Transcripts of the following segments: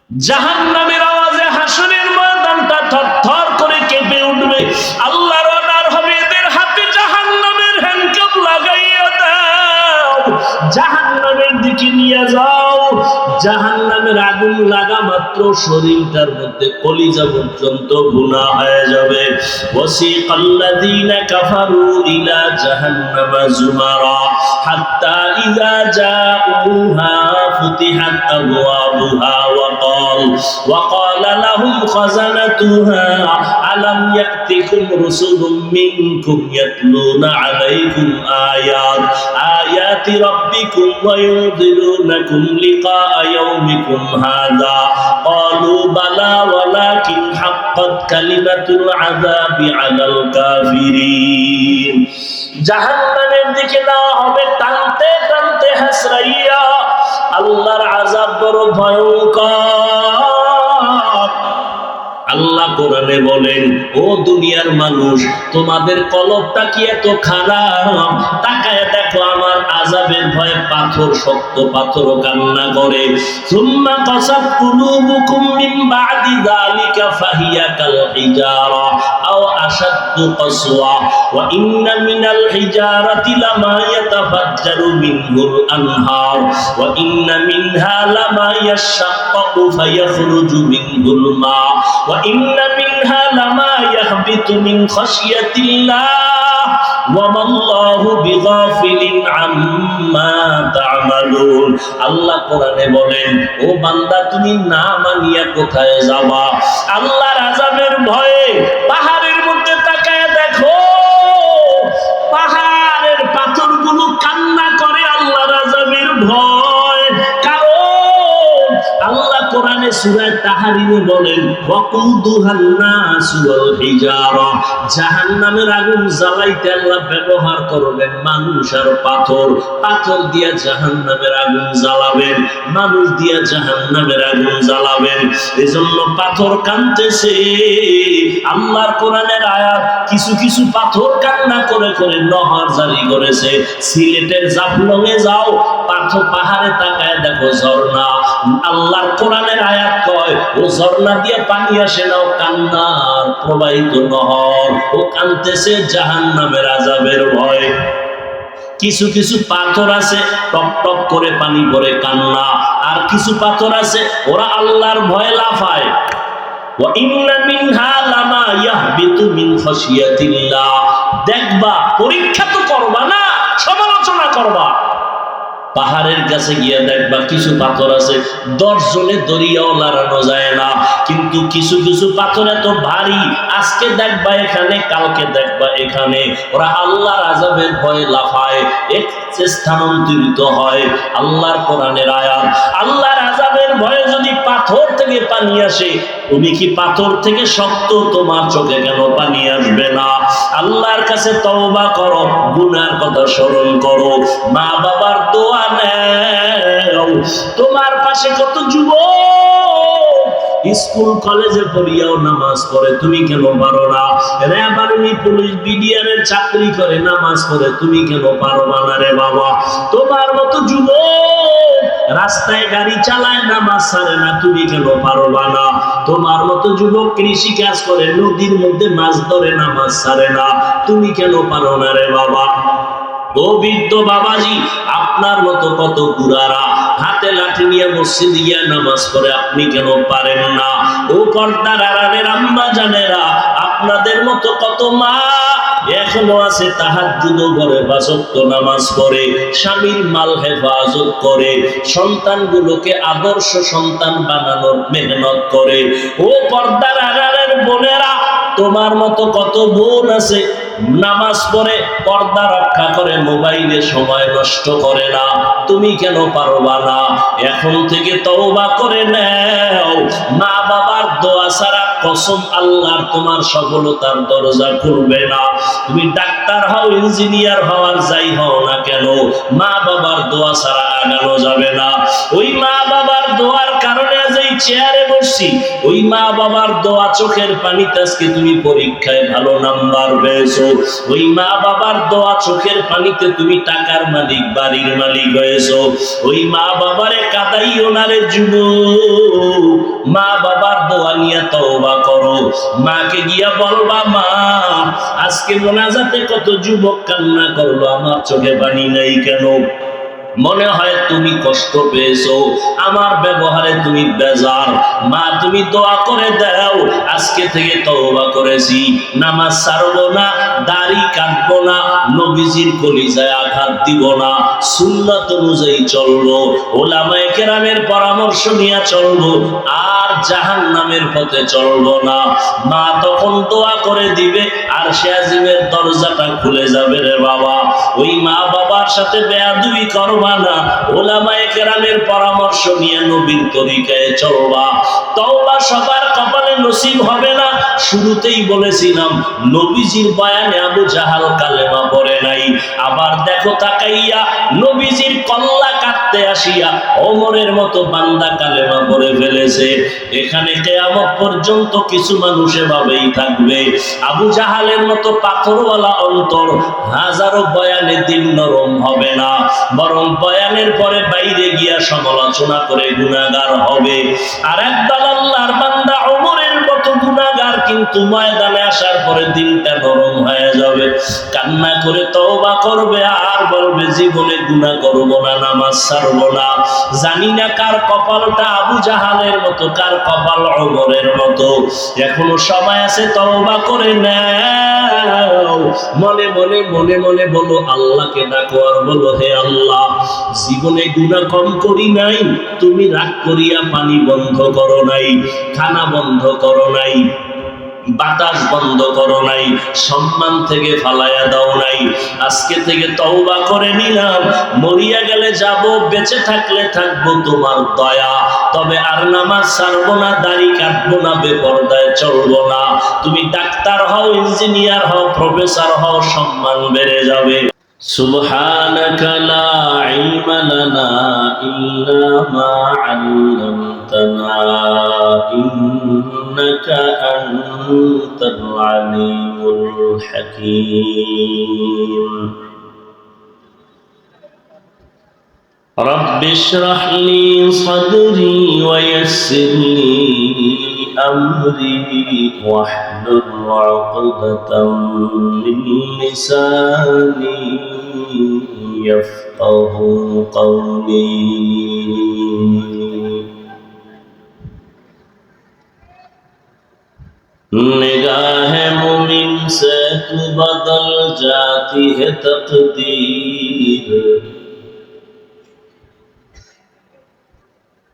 জাহান্নামের আওয়াজে হাসরের ময়দানটা থরথর করে কেঁপে উঠবে। আল্লাহর অর্ডার হবে, এদের হাতে জাহান্নামের হ্যান্ডকাপ লাগাইয়া দাও, জাহান্নামের দিকে নিয়ে যাও। জাহান্নামের আগুন লাগা মাত্র শরীরটার মধ্যে কলিজা পর্যন্ত গুনাহ হয়ে যাবে। ওয়াসিকাল্লাযীনা কাফারু ইলা জাহান্নামা যুমারা হাত্তা ইযা জাউহা ফুতিহাত আবওয়াবুহা وقال لهم خزنتها ألم يأتكم رسل منكم يتلون عليكم آيات ربكم وينذرونكم لقاء يومكم هذا قالوا بلى ولكن حقت كلمة العذاب على الكافرين জাহান্নামের দিকে নেওয়া হবে টানতে টানতে হাসরাইয়া। আল্লাহর আযাব বড় ভয়ঙ্কর। আল্লাহ কোরআনে বলেন, ও দুনিয়ার মানুষ, তোমাদের কলবটা কি এত খারাপ? তাকায় দেখো আমার আযাবের ভয়ে পাথর, শক্ত পাথরও কান্না করে। সুম্মা কাসাত কুলুবুকুম মিন বাদি যালিকা ফাহিয়া কাল হিজারা আও আশাদ্দু কাসওয়া ওয়া ইন্না মিনাল হিজারাতি লামা ইয়াতাফাজ্জারু মিনহুল আনহার ওয়া ইন্না মিনহা লামা ইয়াশাক্কাকু ফায়াখরুজু মিনহুল মা وإن منها لما يهبط من خشية الله وما الله بغافل عما تعملون। আল্লাহ কোরআনে বলেন, ও বান্দা তুমি না মানিয়া কোথায় যাবা? আল্লাহর আযাবের ভয়ে পাহাড়ের মধ্যে তাকায় দেখো, পাহাড়ের পাথরগুলো কান্না করে আল্লাহর আযাবের ভয়। আল্লাহ কোরআনে সূরা তাহরিমে বলেন, ওয়াকুদুহান নাস ওয়াল হিজারা, জাহান্নামের আগুন জ্বালাইতে আল্লাহ ব্যবহার করবেন মানুষ আর পাথর। পাথর দিয়া জাহান্নামের আগুন জ্বালাবেন, মানুষ দিয়া জাহান্নামের আগুন জ্বালাবেন। এজন্য পাথর কাঁদতেছে। আল্লাহর কোরআনের আয়াত, কিছু কিছু পাথর কান্না করে করে নহর জারি করেছে। সিলেটের জাফলংয়ে যাও, পাথর পাহাড়ে তাকায় দেখো ঝর্ণা। আল্লাহর কোরআনের আয়াত কয়, ও ঝর্ণা দিয়ে পানি আসে না, ও কান্নার প্রবাহিত নহর। ও কাঁদতেছে জাহান্নামের আযাবের ভয়। কিছু কিছু পাথর আছে টপ টপ করে পানি পড়ে কান্না, আর কিছু পাথর আছে ওরা আল্লাহর ভয়ে লাফায়। ওয়া ইন্না মিনহা লামা ইয়াহবিতু মিন খাশিয়াতিল্লাহ। দেখবা, পরীক্ষা তো করবা না, সমালোচনা করবা। পাহাড়ের কাছে গিয়ে দেখবা কিছু পাথর আছে 10 জনে দড়িয়াও লাড়ানো যায় না, কিন্তু কিছু কিছু পাথর এত ভারী, আজকে দেখবা এখানে, কালকে দেখবা এখানে। ওরা আল্লাহর আযাবের ভয়ে লাফায়, এক স্থানান্তরিত হয়। আল্লাহর কোরআনের আয়াত, আল্লাহর আযাবের ভয়ে যদি পাথর থেকে পানি আসে, তুমি কি পাথর থেকে শক্ত তোমার চোখে কেন পানি আসবে না? আল্লাহর কাছে তওবা করো, গুনার কথা স্মরণ করো, মা বাবার দোয়া নাও। তোমার পাশে কত যুবক স্কুল কলেজে পড়িয়াও নামাজ পড়ে, তুমি কেন পারো না? র্যাব আর্মি পুলিশ বিডিআরের চাকরি করে নামাজ পড়ে, তুমি কেন পারো না রে বাবা? তোমার মতো যুবক রাস্তায় গাড়ি চালায় নামাজ ছাড়ে না, তুমি কেন পারবা না? তোমার মতো যুবক কৃষি কাজ করে, নদীর মধ্যে মাছ ধরে, নামাজ ছাড়ে না, তুমি কেন পারো না রে বাবা? ও বৃদ্ধ বাবাজি, আপনার মতো কত বুড়ারা হাতে লাঠি নিয়ে মসজিদে গিয়ে নামাজ পড়ে, আপনি কেন পারেন না? ও পর্দার আড়ালের আম্মা জানেরা, আপনাদের মতো কত মা এখনো আছে তাহাজ্জুদ করে 5 ওয়াক্ত নামাজ পড়ে, স্বামীর মাল হেফাজত করে, সন্তানগুলোকে আদর্শ সন্তান বানানোর মেহনত করে। ও পর্দার আড়ালের বোনেরা, তোমার মতো কত বোন আছে নামাজ পড়ে, পর্দা রক্ষা করে, মোবাইলে সময় নষ্ট করে না, তুমি কেন পারবা না? এখন থেকে তওবা করে নাও। মা বাবার দোয়া ছাড়া কসম আল্লাহর তোমার সফলতার দরজা খুলবে না। তুমি ডাক্তার হও, ইঞ্জিনিয়ার হও, আর যাই হও না কেন, মা বাবার দোয়া ছাড়া আগানো যাবে না। ওই মা বাবার দোয়ার কারণে যেই চেয়ারে বসছি, ওই মা বাবার দোয়া চোখের পানিতে আজকে তুমি পরীক্ষায় ভালো নাম্বার পেয়েছো, ওই মা বাবার দোয়া চোখের পানিতে তুমি টাকার মালিক, বাড়ির মালিক হয়েছো। ওই মা বাবারে কাঁদাইও না রে যুবক, মা বাবার দোয়া নিয়ে তওবা করো। মাকে গিয়া বলবা, মা আজকে মোনাজাতে কত যুবক কান্না করলো, আমার চোখে পানি নাই কেন? মনে হয় তুমি কষ্ট পেয়েছো, আমার ব্যবহারে তুমি বেজার। মা তুমি দোয়া করে দাও, আজকে থেকে তওবা করেছি, নামাজ ছাড়বো না, দাড়ি কাটবো না, নবীজির কলিজায় আঘাত দিব না, সুন্নাত অনুযায়ী চলবো, ওলামায়ে কেরামের পরামর্শ নিয়ে চলবো, আর জাহান্নামের পথে চলবো না। মা তখন দোয়া করে দিবে, আর সে আজিমের দরজাটা খুলে যাবে রে বাবা। ওই মা বাবার সাথে বেয়াদবি করবা না, ওলামায়ে কেরামের পরামর্শ নিয়ে নবীর তরিকায় চলবা। তওবা সবার কপালে নসিব হবে না। শুরুতেই বলেছিলাম, নবীজির বয়ানে আবু জাহাল কালেমা পড়ে নাই। আবার দেখো তাকাইয়া, নবীজির কল্লা কাটতে আসিয়া ওমরের মতো বান্দা কালেমা পড়ে ফেলেছে। এখানে কিয়ামত পর্যন্ত কিছু মানুষ এভাবেই থাকবে, আবু জাহালের মতো পাথরওয়ালা অন্তর, হাজারো বয়ানে দিল নরম হবে না, বরং বয়ানের পরে বাইরে গিয়া সমালোচনা করে গুনাহগার হবে। আর একদল আল্লাহর বান্দা ওমরের মতো গুনাহগার, কিন্তু ময়দানে আসার পরে দিলটা নরম হয়ে যাবে, কান্না করে তওবা করবে, আর বলবে জীবনে গুনাহ করব না, নামাজ ছাড়ব না। জানি না কার কপালটা আবু জাহালের মতো, কার কপাল ওমরের মতো। এখনো সময় আছে, তওবা করে নাও। মনে মনে মনে মনে বলো, আল্লাহকে ডাকো, আর বলো, হে আল্লাহ, জীবনে গুনাহ কম করি নাই, তুমি রাগ করিয়া পানি বন্ধ করো নাই, খানা বন্ধ করো নাই, বাতাস বন্ধ করো নাই, সম্মান থেকে ফালাইয়া দাও নাই। আজকে থেকে তওবা করে নিলাম, মরিয়া গেলে যাব, বেঁচে থাকলে থাকবো তোমার দয়া। তবে আর নামাজ ছাড়বো না, দাড়ি কাটবো না, বেপরদায় চলবো না। তুমি ডাক্তার হও, ইঞ্জিনিয়ার হও, প্রফেসর হও, সম্মান বেড়ে যাবে। সুবহানাকা লা ইলমা লানা ইল্লা মা আল্লামতানা ইন্নাকা আনতাল আলিমুল হাকীম। رب اشرح لي صدري ويسر لي أمري واحلل عقدة من لساني يفقه قولي. निगाह मुमिन से तू बदल जाती है तकदीर,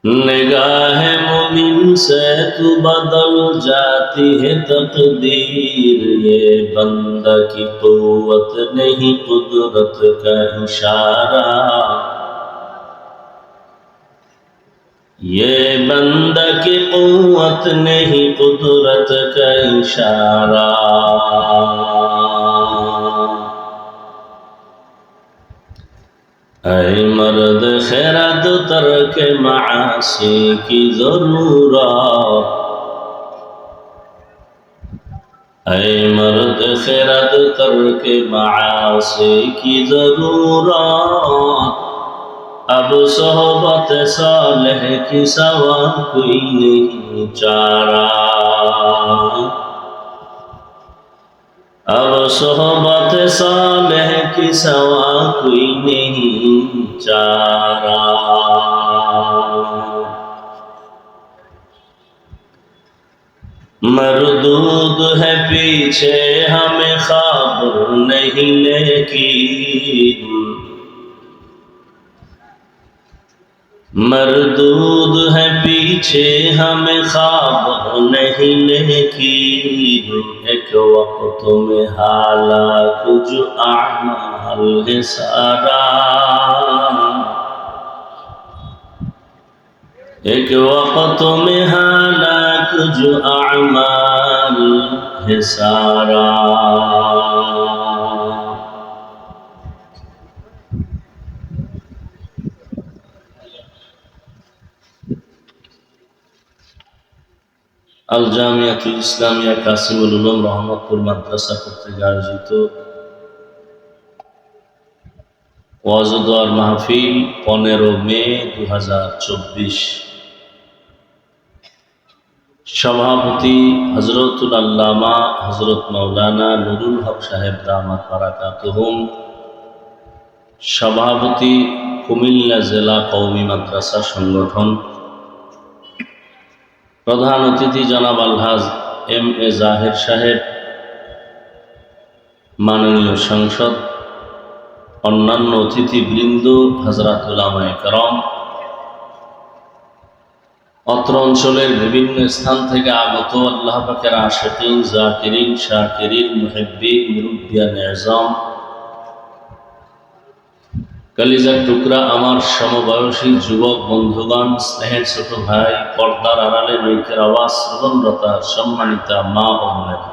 निगाह मुमिन से तू बदल जाती है तकदीर। ये बंदा की कुव्वत नहीं, कुदरत का इशारा, ये बंदा की कुव्वत नहीं, कुदरत का इशारा। ऐ मर्द खैरात तर्क मासी की जरूरत, ऐ मर्द खैरात तर्क मासी की जरूरत। अब सोहबत सालेह की सवा कोई नहीं चारा, अब सोहबत सालेह की सवा कोई नहीं चारा। मरदूद है पीछे हमें खबर नहीं, लेकिन मरदूद है पीछे हमें ख्वाब नहीं, लेकिन एक वक्त में हालात जो अमाल है सारा, एक वक्त में हालात जो अमाल है सारा। আল জামিয়াতুল ইসলামিয়া কাসিমুল উলুম রহমতপুর মাদ্রাসা কর্তৃক আয়োজিত ওয়াজ ও দোয়ার মাহফিল 15 মে 2024। সভাপতি হযরতুল আল্লামা হযরত মাওলানা নুরুল হক সাহেব দামাত বারাকাতুহুম। সভাপতি কুমিল্লা জেলা কওমি মাদ্রাসা সংগঠন। প্রধান অতিথি জনাব আলহাজ এম এ জাহের সাহেব, মাননীয় সংসদ, অন্যান্য অতিথিবৃন্দ, হযরত উলামায়ে কেরাম, অত্র অঞ্চলের বিভিন্ন স্থান থেকে আগত আল্লাহ পাকের আশিকিন, জাকিরিন, শাকিরিন, মুহিব্বিন, মুরব্বিয়ান এজাম, কলিজার টুকরা আমার সমবয়সী যুবক বন্ধুগণ, স্নেহের ছোট ভাই, পর্দার আড়ালে মাইকের আওয়াজ শ্রবণরতা সম্মানিতা মা ও বোনেরা,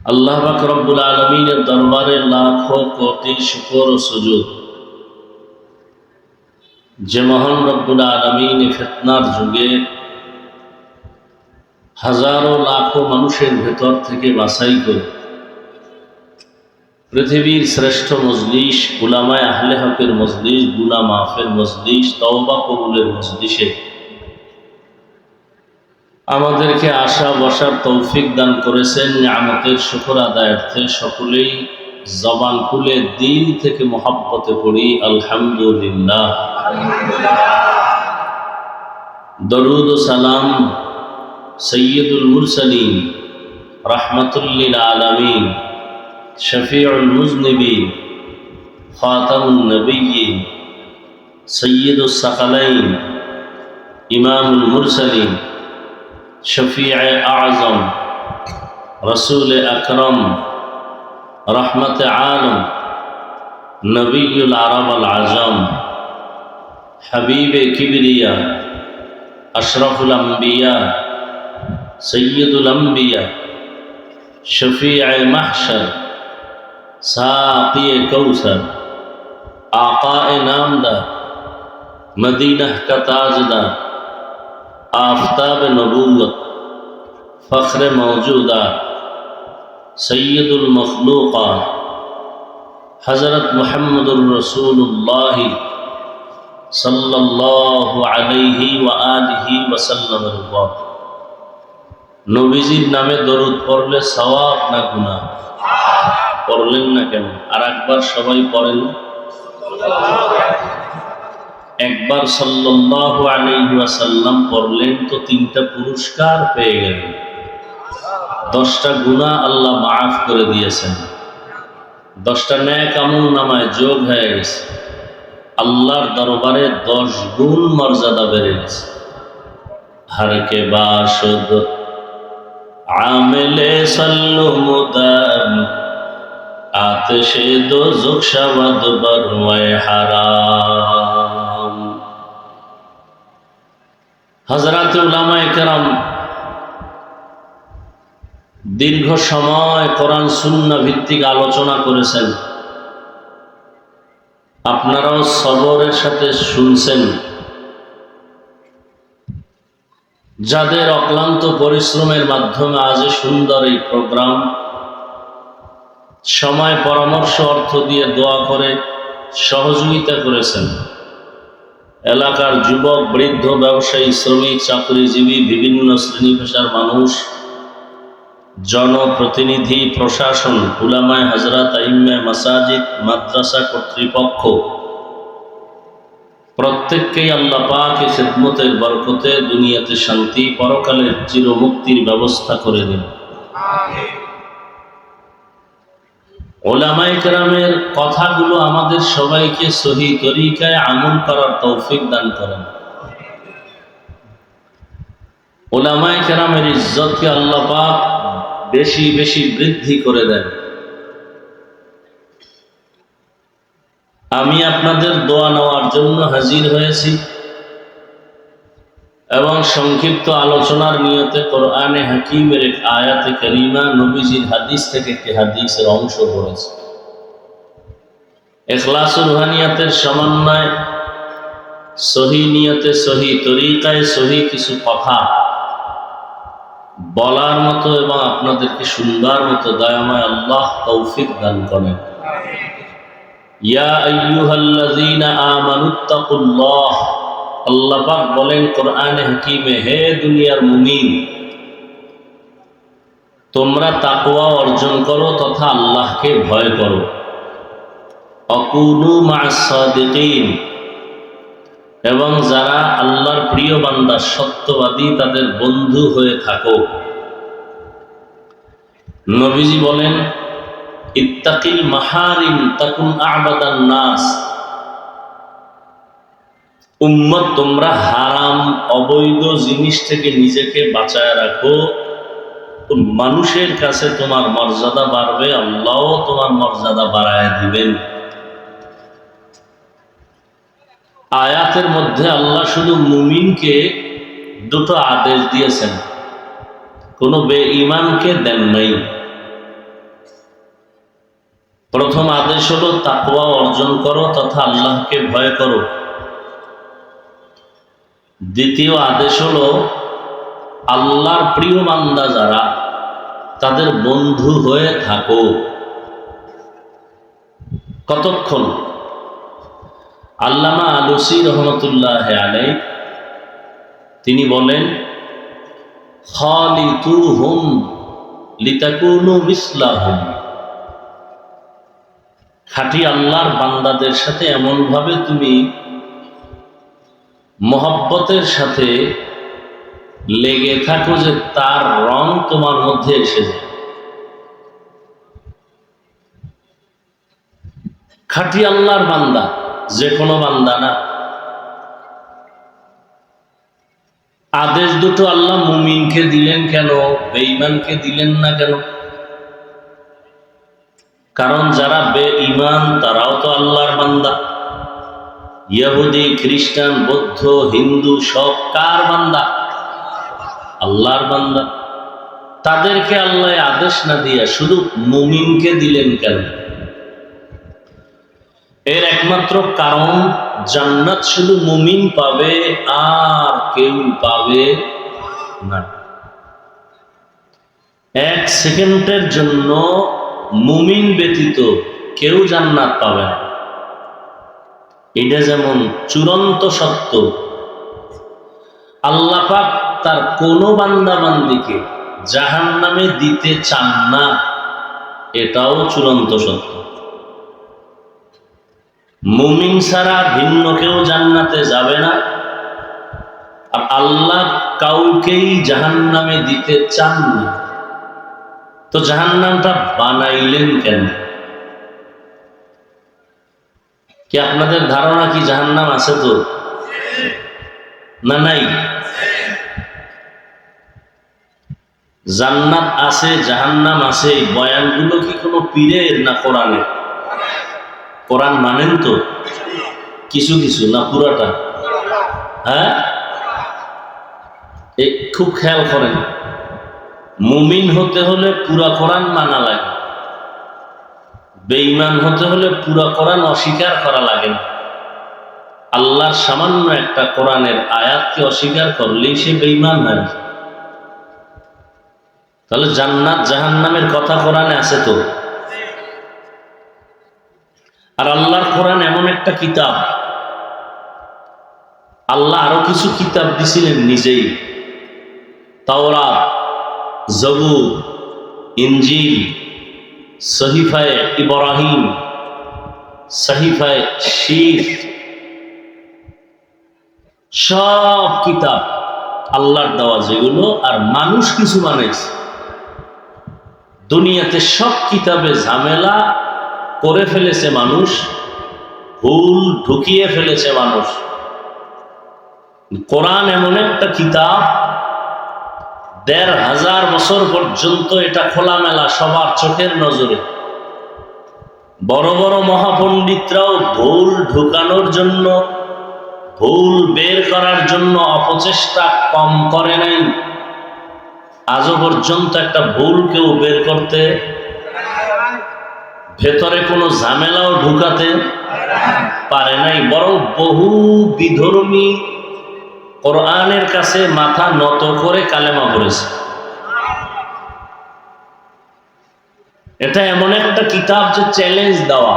আল্লাহ পাক রব্বুল আলামিনের দরবারে লাখো কোটি শুকর ও সুজুদ যে মহান রব্বুল আলামিন ফিতনার যুগে হাজারো লাখো মানুষের ভেতর থেকে বাছাই করে পৃথিবীর শ্রেষ্ঠ মজলিস, উলামায়ে আহলে হকের মজলিস, গুনাহ মাফের মজলিস, তওবা কবুলের মজলিসে আমাদেরকে আসা বসার তৌফিক দান করেছেন। নিয়ামতের শুকর আদায়ার্থে সকলেই জবান খুলে দিল থেকে মহব্বতে পড়ি আলহামদুলিল্লাহ। দরুদ ও সালাম সৈয়দুল মুরসালিন, রাহমাতুল লিল আলামিন, শফিউল মুজনিবিন, খাতামুন নবিয়্যিন, সৈয়দুস সাকালাইন, ইমামুল মুরসালিন, শফিয়ে আযম, রসুল আকরম, রহমত আলম, নবীউল আরব আল আজম, হাবিবে কিবরিয়া, আশরাফুল আম্বিয়া, সৈয়দুল আম্বিয়া, শফিয়ে মাহশর, সাকিয়ে কৌসর, আকায়ে নামদার, মদিনাহ का ताजदार, आफताब नबूवत, फ़ख्र मौजूदात, सैयदुल मखलूक़ात, हज़रत मुहम्मदुर रसूलुल्लाह सल्लल्लाहु अलैहि व आलिहि वसल्लम। নবীজির নামে দরুদ পড়লে সওয়াব না গুনাহ? পড়লেন না কেন? আর একবার সবাই পড়েন। একবার সাল্লাল্লাহু আলাইহি ওয়াসাল্লাম পড়লেন তো 3টা পুরস্কার পেয়ে গেলেন, 10টা গুনাহ আল্লাহ মাফ করে দিয়েছেন, 10টা নেক আমল নামায় যোগ হয়ে গেছে, আল্লাহর দরবারে 10 গুণ মর্যাদা বেড়ে গেছে। হর কে বাশুদ আমেলে সাল্লু মুদাম, আতশে দোজখ শাবাদ বরওয়ায়ে হারাম। হযরত উলামায়ে কেরাম দীর্ঘ সময় কোরআন সুন্নাহ ভিত্তিক আলোচনা করেছেন, আপনারাও সবরের সাথে শুনছেন। যাদের অক্লান্ত পরিশ্রমের মাধ্যমে আজ সুন্দর এই প্রোগ্রাম, সময়, পরামর্শ, অর্থ দিয়ে দোয়া করে সহযোগিতা করেছেন, এলাকার যুবক, বৃদ্ধ, ব্যবসায়ী, শ্রমিক, চাকরিজীবী, বিভিন্ন শ্রেণী পেশার মানুষ, জনপ্রতিনিধি, প্রশাসন, উলামায়ে হযরত, আইম্মে মাসাজিদ, মাদ্রাসা কর্তৃপক্ষ, প্রত্যেককেই আল্লাহ পাক এই খিদমতের বরকতে দুনিয়াতে শান্তি, পরকালের চিরমুক্তির ব্যবস্থা করে দিন। আমিন। উলামায়ে কেরামের কথাগুলো আমাদের সবাইকে সহি তরিকায় আমল করার তৌফিক দান করেন। উলামায়ে কেরামের ইজ্জতকে আল্লাহ পাক বেশি বেশি বৃদ্ধি করে দেন। আমি আপনাদের দোয়া নেওয়ার জন্য হাজির হয়েছি এবং সংক্ষিপ্ত আলোচনার নিয়তে কোরআনে হাকিমের এক আয়াতে কারিমা, নবীজির হাদিস থেকে একটি হাদিসের অংশ পড়েছি। ইখলাসুর রুহানিয়াতের সমন্বয় সহি নিয়তে, সহি তরিকায়, সহি কিছু কথা বলার মতো এবং আপনাদেরকে শুনবার মতো দয়াময় আল্লাহ তৌফিক দান করেন। ইয়া আইয়ুহাল্লাযীনা আমানুত্তাকুল্লাহ, আল্লাহ পাক বলেন কোরআনে হাকিমে, হে দুনিয়ার মুমিন, তোমরা তাকওয়া অর্জন করো তথা আল্লাহকে ভয় করো। অকুনু মা'আস সাদিকিন, এবং যারা আল্লাহর প্রিয় বান্দা, সত্যবাদী, তাদের বন্ধু হয়ে থাকো। নবীজি বলেন, ইত্তাকিল মাহারিম তাকুন আ'বাদান নাস, উম্মত তোমরা হারাম অবৈধ জিনিস থেকে নিজেকে বাঁচায় রাখো, মানুষের কাছে তোমার মর্যাদা বাড়বে, আল্লাহও তোমার মর্যাদা বাড়ায় দিবেন। আয়াতের মধ্যে আল্লাহ শুধু মুমিনকে দুটো আদেশ দিয়েছেন, কোনো বেঈমানকে দেন নাই। প্রথম আদেশ হলো তাকওয়া অর্জন করো তথা আল্লাহকে ভয় করো। দ্বিতীয় আদেশ হলো আল্লাহর প্রিয় বান্দা যারা, তাদের বন্ধু হয়ে থাকো। কতক্ষণ? আল্লামা আলুসি রহমতুল্লাহ আলাইহি তিনি বলেন, খালিতুহুম লিতাকুনু মিসলাহুম, খাঁটি আল্লাহর বান্দাদের সাথে এমনভাবে তুমি মহব্বতের সাথে লেগে থাকো যে তার রং তোমার মধ্যে এসে যায়। খাঁটি আল্লাহর বান্দা, যে কোনো বান্দা না। আদেশ দুটো আল্লাহ মুমিনকে দিলেন কেন, বেঈমানকে দিলেন না কেন? কারণ যারা বেঈমান তারাও তো আল্লাহর বান্দা। ইহুদি, খ্রিস্টান, বৌদ্ধ, হিন্দু সব কার বান্দা? আল্লাহর বান্দা। তাদেরকে আল্লাহ আদেশ না দিয়া শুধু মুমিনকে দিলেন কেন? এর একমাত্র কারণ, জান্নাত শুধু মুমিন পাবে, আর কেউ পাবে না। এক সেকেন্ডের জন্য মুমিন ব্যতীত কেউ জান্নাত পাবে না। এটা যেমন চূড়ান্ত সত্য। আল্লাহ পাক তার কোন বান্দা বান্দিকে জাহান্নামে দিতে চান না, এটাও চূড়ান্ত সত্য। মুমিন ছাড়া ভিন্ন কেউ জান্নাতে যাবে না, আর আল্লাহ কাউকেই জাহান্নামে দিতে চান না। তো জাহান্নামটা বানাইলেন কেন? কি আপনাদের ধারণা কি জাহান্নাম আছে? তো না, নাই? জান্নাত আছে, জাহান্নাম আছে, বয়ানগুলো কি কোনো পীরের না কোরআনের? কোরআন মানেন তো? কিছু কিছু না, পুরাটা? হ্যাঁ, খুব খেয়াল করেন। মুমিন হতে হলে পুরা কোরআন মানা লাগে, বেঈমান হতে হলে পুরা কোরআন অস্বীকার করা লাগে না। আল্লাহর সামান্য একটা কোরআনের আয়াতকে অস্বীকার করলেই সে বেঈমান হয়। তাহলে জান্নাত জাহান্নামের কথা কোরআনে আছে তো। আর আল্লাহর কোরআন এমন একটা কিতাব, আল্লাহ আরো কিছু কিতাব দিছিলেন নিজেই। তাওরাত, জবুর, ইনজিল, সহিফায়ে ইব্রাহিম, সহিফায়ে শীস, সব কিতাব আল্লাহর দেওয়া যেগুলো, আর মানুষ কিছু বানাইছে। দুনিয়াতে সব কিতাবে ঝামেলা করে ফেলেছে মানুষ, ভুল ঢুকিয়ে ফেলেছে মানুষ। কোরআন এমন একটা কিতাব, ১৫০০ বছর পর্যন্ত এটা খোলামেলা সবার চোখের নজরে। বড় বড় মহাপণ্ডিতরাও ভুল ঢুকানোর জন্য, ভুল বের করার জন্য অপচেষ্টা কম করে নাই। আজও পর্যন্ত একটা ভুল কেউ বের করতে, ভেতরে কোনো ঝামেলাও ঢুকাতে পারে নাই, বরং বহু বিধর্মী কোরআনের কাছে মাথা নত করে কালেমা পড়েছে। এটা এমন একটা কিতাব যে চ্যালেঞ্জ দেওয়া,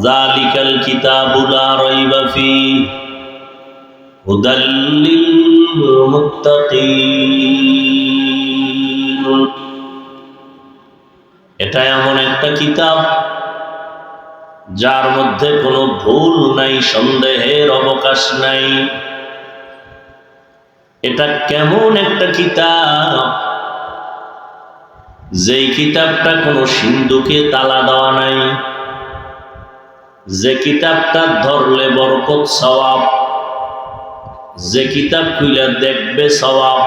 যালিকাল কিতাবু লা রাইবা ফীহি হুদাল লিল মুত্তাকিন। এটা এমন একটা কিতাব যার মধ্যে কোনো ভুল নাই, সন্দেহের অবকাশ নাই। এটা কেমন একটা কিতাব, যেই কিতাবটা কোনো সিন্ধুকে তালা দেওয়া নাই, যে কিতাবটা ধরলে বরকত সওয়াব, যে কিতাব খুলে দেখবে সওয়াব,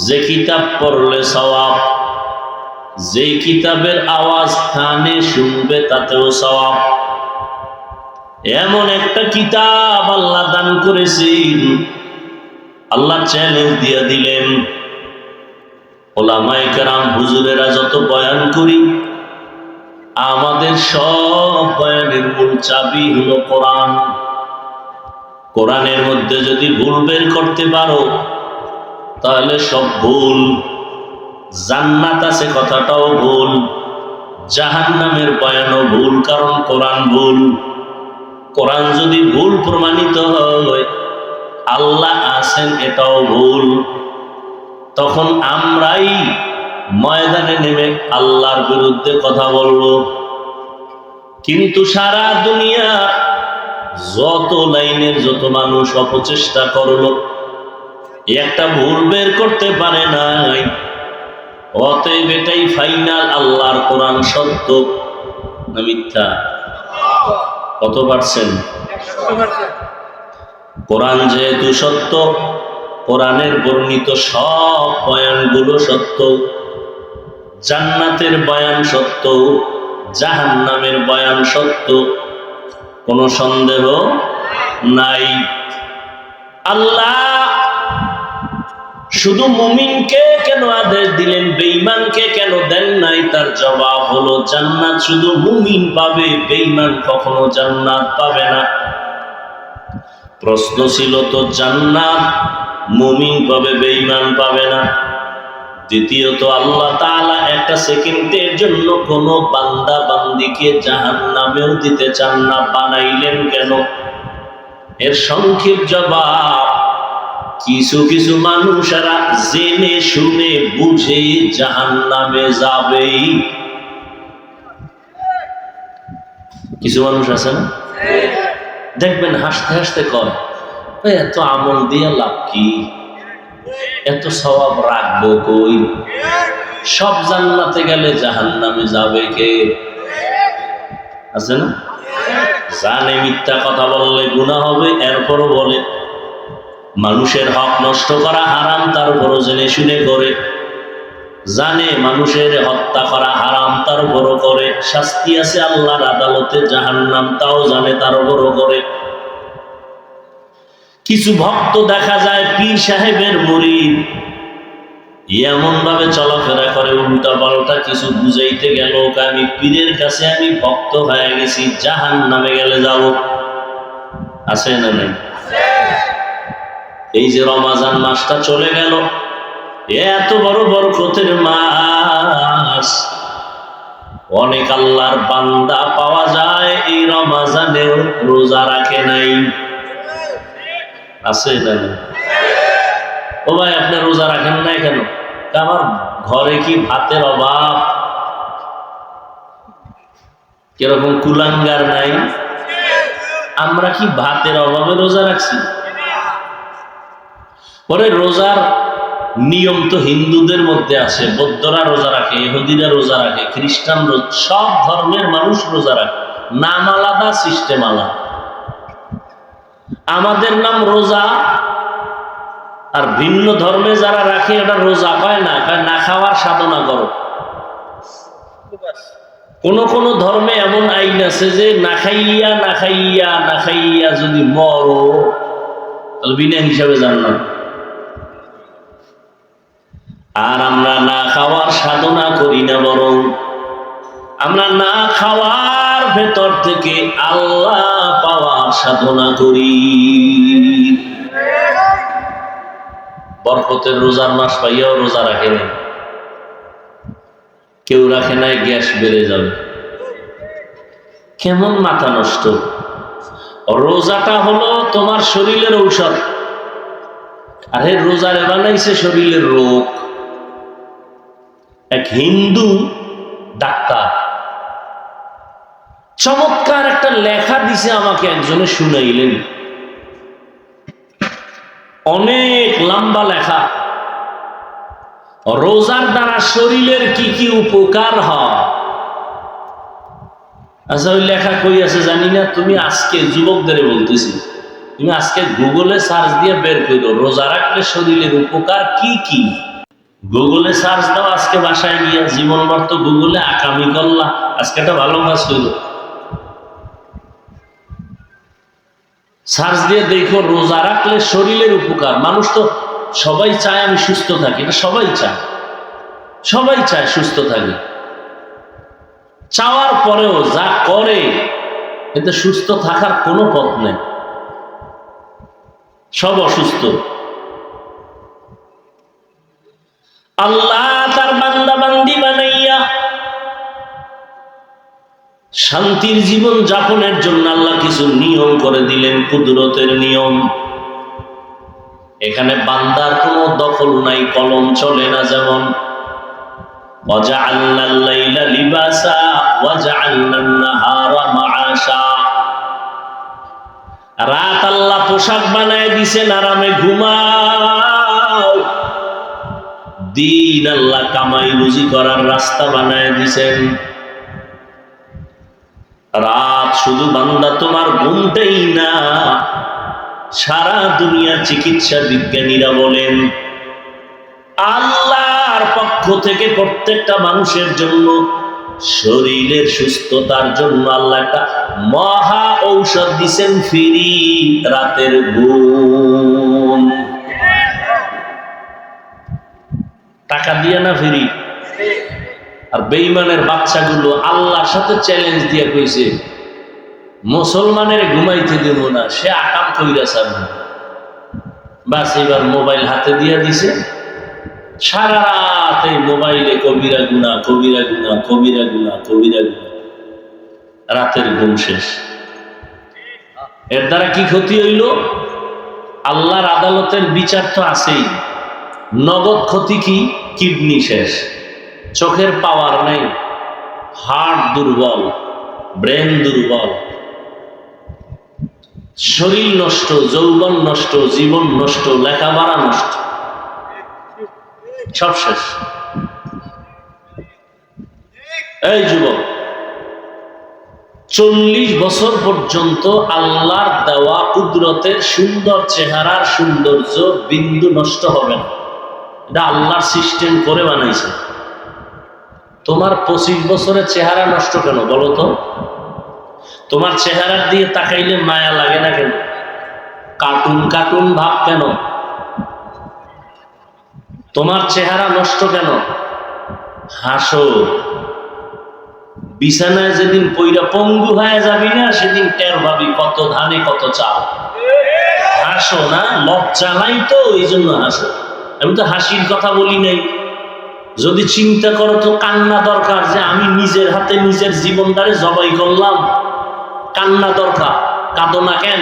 যে কিতাব পড়লে সওয়াব, যে কিতাবের আওয়াজ কানে শুনবে তাতেও সওয়াব। এমন একটা কিতাব আল্লাহ দান করেছেন। আল্লাহ চ্যালেঞ্জ দিয়ে দিলেন, ওলামায়ে কেরাম হুজুরেরা যত বয়ান করি, আমাদের সব বয়ানের মূল চাবি হলো কোরআন। কোরআনের মধ্যে যদি ভুল বের করতে পারো তাহলে সব ভুল। জান্নাত আছে কথাটাও ভুল, জাহান্নামের বয়ানও ভুল, কারণ কোরআন ভুল। কোরআন যদি ভুল প্রমাণিত হয়, আল্লাহ আছেন এটাও ভুল। তখন আমরাই ময়দানে নেমে আল্লাহর বিরুদ্ধে কথা বলবো। কিন্তু সারা দুনিয়া যত লাইনের যত মানুষ অপচেষ্টা করলো, একটা ভুল বের করতে পারে নাই। অতএব এটাই ফাইনাল, আল্লাহর কোরআন সত্য না মিথ্যা? কত পারছেন? কোরআন যেহেতু সত্য, কোরআনের বর্ণিত সব বয়ানগুলো সত্য। জান্নাতের বয়ান সত্য, জাহান্নামের বয়ান সত্য, কোনো সন্দেহ নাই। আল্লাহ শুধু মুমিনকে কেন আদেশ দিলেন, বেঈমানকে কেন দেন নাই? তার জবাব হলো, জান্নাত শুধু মুমিন পাবে, বেঈমান কখনো জান্নাত পাবে না। প্রশ্ন ছিল তো, জান্নাত মুমিন পাবে, বেঈমান পাবে না। দ্বিতীয়ত, আল্লাহ তাআলা একটা সেকেন্ডের জন্য কোনো বান্দা বান্দিকে জাহান্নামেও দিতে চান না, বানাইলেন কেন? এর সংক্ষিপ্ত জবাব, কিছু কিছু মানুষেরা জেনে শুনে বুঝে জাহান্নামে যাবেই। কিছু মানুষ আছে না, দেখবেন হাসতে হাসতে কয়, এত আমল দিয়ে লাভ কি, এত সওয়াব রাখবো কই, সব জান্নাতে গেলে জাহান্নামে যাবে কে? আছে না? জানে মিথ্যা কথা বললে গুনাহ হবে, এরপরও বলে। মানুষের হক নষ্ট করা হারাম, তারপরও জেনে শুনে করে। জানে মানুষের হত্যা করা হারাম, তারপরও করে। শাস্তি আছে আল্লাহর আদালতে, জাহান্নাম, তাও জানে, তারপরও করে। কিছু ভক্ত দেখা যায় পীর সাহেবের মুরিদ, এমন ভাবে চলাফেরা করে উল্টা পাল্টা কিছু বুঝাইতে গেল, আমি পীরের কাছে আমি ভক্ত হয়ে গেছি, জাহান্নামে গেলে যাব। আছে না নাই? এই যে রমজান মাসটা চলে গেল, এত বড় বরকতের মাস, অনেক আল্লাহর বান্দা পাওয়া যায় এই রমজানেও রোজা রাখে নাই। আছে না? ও ভাই, আপনি রোজা রাখেন নাই কেন? আমার ঘরে কি ভাতের অভাব? কিরকম কুলাঙ্গার নাই? আমরা কি ভাতের অভাবে রোজা রাখছি? পরে রোজার নিয়ম তো হিন্দুদের মধ্যে আছে, বৌদ্ধরা রোজা রাখে, ইহুদিরা রোজা রাখে, খ্রিস্টান, সব ধর্মের মানুষ রোজা রাখে, নাম আলাদা, সিস্টেম আলাদা। আমাদের নাম রোজা, আর ভিন্ন ধর্মে যারা রাখে এটা রোজা কয় না, কয় না খাওয়ার সাধনা করো। কোন কোন ধর্মে এমন আইন আছে যে না খাইয়া না খাইয়া না খাইয়া যদি মরো তাহলে বিনা হিসাবে জান্নাত। আর আমরা না খাওয়ার সাধনা করি না, বরং আমরা না খাওয়ার ভেতর থেকে আল্লাহ পাওয়ার সাধনা করি। বরকতের রোজার মাস পাইয়াও রোজা রাখে নাই, কেউ রাখে নাই, গ্যাস বেড়ে যাবে। কেমন মাথা নষ্ট! রোজাটা হলো তোমার শরীরের ঔষধ, আরে রোজারে বানাইছে শরীরের রোগ। এক হিন্দু ডাক্তার চমৎকার একটা লেখা দিছে আমাকে, একজনে শুনাইলেন, অনেক লম্বা লেখা। রোজার দ্বারা শরীরের কি কি উপকার হয়। আচ্ছা, ওই লেখা কই আছে জানি না, তুমি আজকে যুবকদের বলতেছি, তুমি আজকে গুগলে সার্চ দিয়ে বের করো রোজা রাখলে শরীরের উপকার কি কি। গুগলে সার্চ দাও, আজকে বাসায় গিয়া জীবনভর তো গুগলে আকামি করলা, আজকে একটা ভালো কাজ করলো, সার্চ দিয়ে দেখো রোজা রাখলে শরীরের উপকার। মানুষ তো সবাই চায় আমি সুস্থ থাকি, এটা সবাই চায়, সবাই চায় সুস্থ থাকি। চাওয়ার পরেও যা করে এতে সুস্থ থাকার কোনো পথ নেই, সব অসুস্থ। আল্লাহ তার বান্দা বান্দি বানাইয়া শান্তির জীবন যাপনের জন্য আল্লাহ কিছু নিয়ম করে দিলেন, কুদরতের নিয়ম। এখানে বান্দার কোনো দখল নাই, কলম চলে না। যেমন ওয়াজআলনাল লাইলা লিবাসা ওয়াজআলনান নাহারা মাআশা, রাত আল্লাহ পোশাক বানায় দিছেন, আরামে ঘুমাও। দিন আল্লাহ কামাই রুজি করার রাস্তা বানায় দিছেন। রাত শুধু বান্দা তোমার ঘুমটাই না, সারা দুনিয়ার চিকিৎসা বিজ্ঞানীরা বলেন আল্লাহর পক্ষ থেকে প্রত্যেকটা মানুষের জন্য শরীরের সুস্থতার জন্য আল্লাহ একটা মহা ঔষধ দিছেন, ফ্রি, রাতের ঘুম। টাকা দিয়ে না, ফ্রি। আর বেঈমানের বাচ্চাগুলো আল্লাহর সাথে চ্যালেঞ্জ দিয়ে কইছে মুসলমানের ঘুমাইতে দেব না, সে আকাম কইরা ছাড়বে। বাস এবার মোবাইল হাতে দিয়ে দিছে, সারা রাত এই মোবাইলে কবিরা গুনাহ, কবিরা গুনাহ, কবিরা গুনাহ, কবিরা গুনাহ, রাতের ঘুম শেষ। এর দ্বারা কি ক্ষতি হইল? আল্লাহর আদালতের বিচার তো আছেই, নগদ ক্ষতি কি? কিডনি শেষ, চোখের পাওয়ার নেই, হার্ট দুর্বল, ব্রেন দুর্বল, শরীর নষ্ট, যৌবন নষ্ট, জীবন নষ্ট, লেখাপড়া নষ্ট, সব শেষ। এই যুবক, 40 বছর পর্যন্ত আল্লাহর দেওয়া কুদরতের সুন্দর চেহারার সৌন্দর্য বিন্দু নষ্ট হবে না, এটা আল্লাহর সিস্টেম করে বানাইছে। তোমার 25 বছরের চেহারা নষ্ট কেন বলো তো? তোমার চেহারার দিয়ে তাকাইলে মায়া লাগে না কেন? কার্টুন কার্টুন ভাব কেন? তোমার চেহারা নষ্ট কেন? হাসো। বিছানায় যেদিন পইরা পঙ্গু হয়ে যাবি না, সেদিন টের ভাবি কত ধানে কত চাল। হাসো না, লজ্জা নাই তো, এই জন্য হাসো। আমি তো হাসির কথা বলি নাই। যদি চিন্তা করো তো কান্না দরকার, যে আমি নিজের হাতে নিজের জীবনটারে জবাই করলাম, কান্না দরকার। কাঁদো না কেন?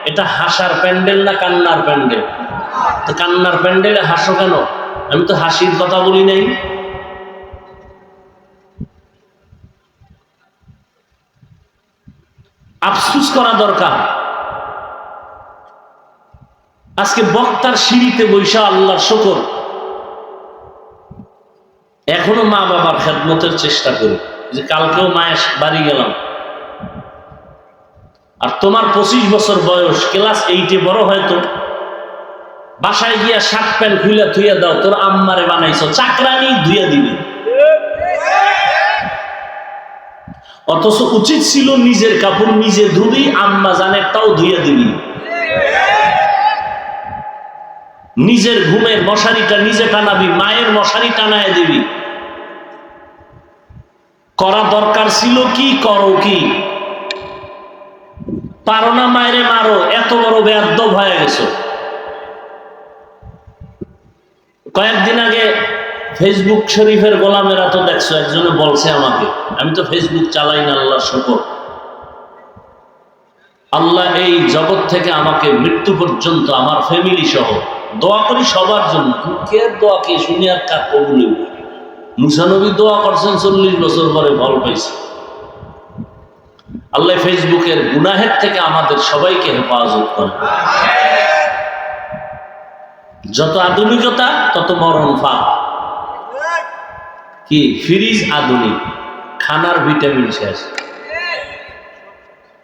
এটা হাসার প্যান্ডেল না কান্নার প্যান্ডেল? তো কান্নার প্যান্ডেলে হাসো কেন? আমি তো হাসির কথা বলি নাই। আফসুস করা দরকার। আজকে বক্তার সিঁড়িতে বৈশা আল্লাহর শুকর, এখনো মা বাবার খেদমতের চেষ্টা করি। যে কালকেও মায়ের বাড়ি গেলাম, আর তোমার 25 বছর বয়স, ক্লাস 8-এ বড়, হয়তো বাসায় গিয়া শার্ট প্যান্ট খুলে ধুইয়া দাও, তোর আম্মারে বানাইছো, চাকরানি ধুইয়া দিবি। অথচ উচিত ছিল নিজের কাপড় নিজে ধুবি, আম্মা জানেরটাও ধুইয়া দিবি। নিজের ঘুমের মশারিটা নিজে টানাবি, মায়ের মশারি টানায় দিবি। করা দরকার ছিল কি? করো কি? পারো না মায়েরে মারো, এত বড় বেয়াদব হয়ে গেছো। কয়েকদিন আগে ফেসবুক শরীফের গোলামেরা তো দেখছো, একজনে বলছে আমাকে, আমি তো ফেসবুক চালাই না, আল্লাহর শকর, আল্লাহ এই জগৎ থেকে আমাকে মৃত্যু পর্যন্ত আমার ফ্যামিলি সহ দোয়া করি সবার জন্য। কে দোয়া কে শুনি আর কার কবুল। মুসা নবী দোয়া করছেন 40 বছর পরে ফল পাইছে। আল্লাহ ফেসবুকের গুনাহের থেকে আমাদের সবাইকে হেফাজত করে। যত আধুনিকতা তত মরণ ফাঁক। কি ফ্রিজ আধুনিক, খানার ভিটামিন শেষ।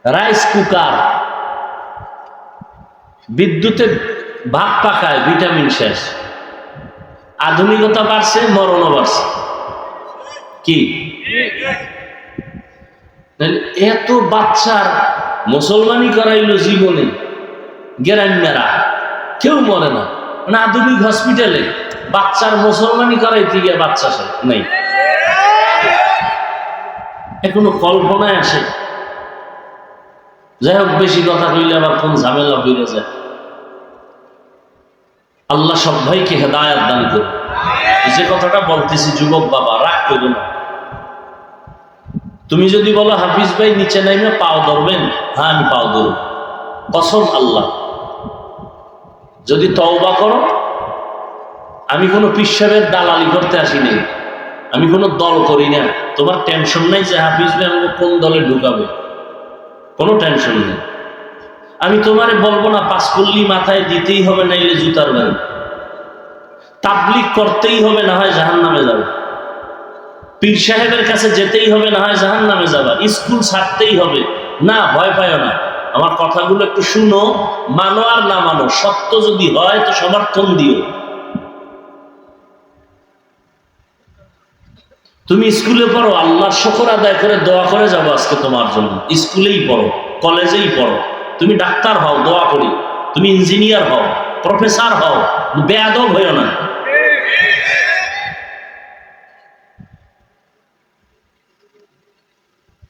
রাইস কুকার, বিদ্যুতের ভাত পাকায়, ভিটামিন শেষ। আধুনিকতা বাড়ছে, মরণও বাড়ছে। কি এত বাচ্চার মুসলমানি করাইলো জীবনে, গ্রাম্যরা কেউ মরে না, মানে আধুনিক হসপিটালে বাচ্চার মুসলমানি করাইতে গিয়ে বাচ্চা নেই। এখনো কল্পনায় আসে। যাই হোক, বেশি কথা কইলে আবার কোন ঝামেলা বেড়ে যায়। আল্লাহ সব ভাইকে হেদায়েত দান করুন। যে কথাটা বলতেছি যুবক বাবা, রাগ করবে না। তুমি যদি বলো হাফিজ ভাই নিচে নাইমে পাও ধরবেন, হ্যাঁ আমি পাও ধরব, কসম আল্লাহ। যদি তওবা করো, আমি কোনো পিসাবের দালালি করতে আসিনি, আমি কোনো দল করি না। তোমার টেনশন নাই যে হাফিজ ভাই আমাকে কোন দলে ঢুকাবে, কোনো টেনশন নেই। আমি তোমারে বলবো না পাঁচকল্লি মাথায় দিতেই হবে, নাইলে জুতার বাড়ি। তাবলিগ করতেই হবে, না হয় জাহান্নামে যাবে। পীর সাহেবের কাছে যেতেই হবে, না হয় জাহান্নামে যাবা। স্কুল ছাড়তেই হবে না, ভয় পায় না। আমার কথাগুলো একটু শুনো, মানো আর না মানো, সত্য যদি হয় তো সমর্থন দিও। তুমি স্কুলে পড়ো, আল্লাহর শুকর আদায় করে দোয়া করে যাবো আজকে তোমার জন্য। স্কুলেই পড়ো, কলেজেই পড়ো, তুমি ডাক্তার হও, দোয়া করি। তুমি ইঞ্জিনিয়ার হও, প্রফেসর হও, বেয়াদব হইও না।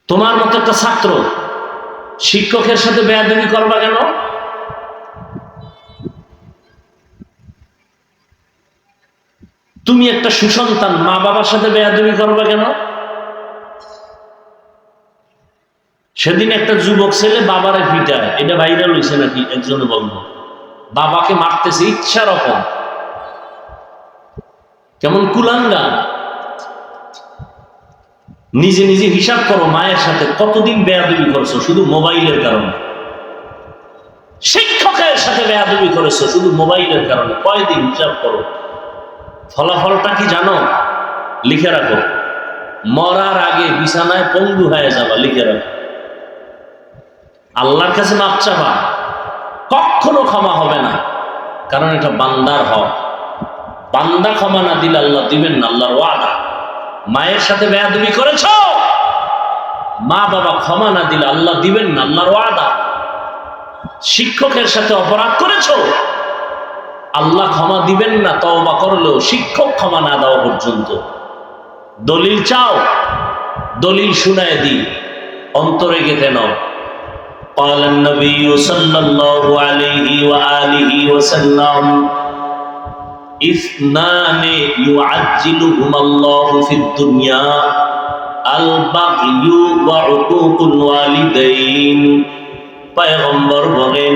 তোমার মতো একটা ছাত্র শিক্ষকের সাথে বেয়াদবি করবা কেন? তুমি একটা সুসন্তান, মা বাবার সাথে বেয়াদবি করবা কেন? সেদিন একটা যুবক ছেলে বাবারে পিটায়, এটা ভাইরাল হয়েছে নাকি একজনে বলবো, বাবাকে মারতেছে ইচ্ছা রকম। কেমন কুলাঙ্গা। নিজে নিজে হিসাব করো, মায়ের সাথে কতদিন বেয়াদবি করছো শুধু মোবাইলের কারণে। শিক্ষকের সাথে বেয়াদবি করেছো শুধু মোবাইলের কারণে, কয়দিন হিসাব করো। ফলাফলটা কি জানো? লিখে রাখো, মরার আগে বিছানায় পঙ্গু হয়ে যাবা, লিখে রাখো। আল্লাহর কাছে মাপ চাবা, কখনো ক্ষমা হবে না, কারণ এটা বান্দার হক। বান্দা ক্ষমা না দিলে আল্লাহ দিবেন না, আল্লাহর ওয়াদা। মায়ের সাথে বেয়াদবি করেছ, মা বাবা ক্ষমা না দিলে আল্লাহ দিবেন না, আল্লাহর ওয়াদা। শিক্ষকের সাথে অপরাধ করেছ, আল্লাহ ক্ষমা দিবেন না তওবা করলেও, শিক্ষক ক্ষমা না দেওয়া পর্যন্ত। দলিল চাও, দলিল শুনায় দি, অন্তরে গেঁথে নাও। قال النبي صلى الله عليه وآله وسلم اثنان يعجلهما الله في الدنيا البغي وعقوق الوالدين। পয়গম্বর বলেন,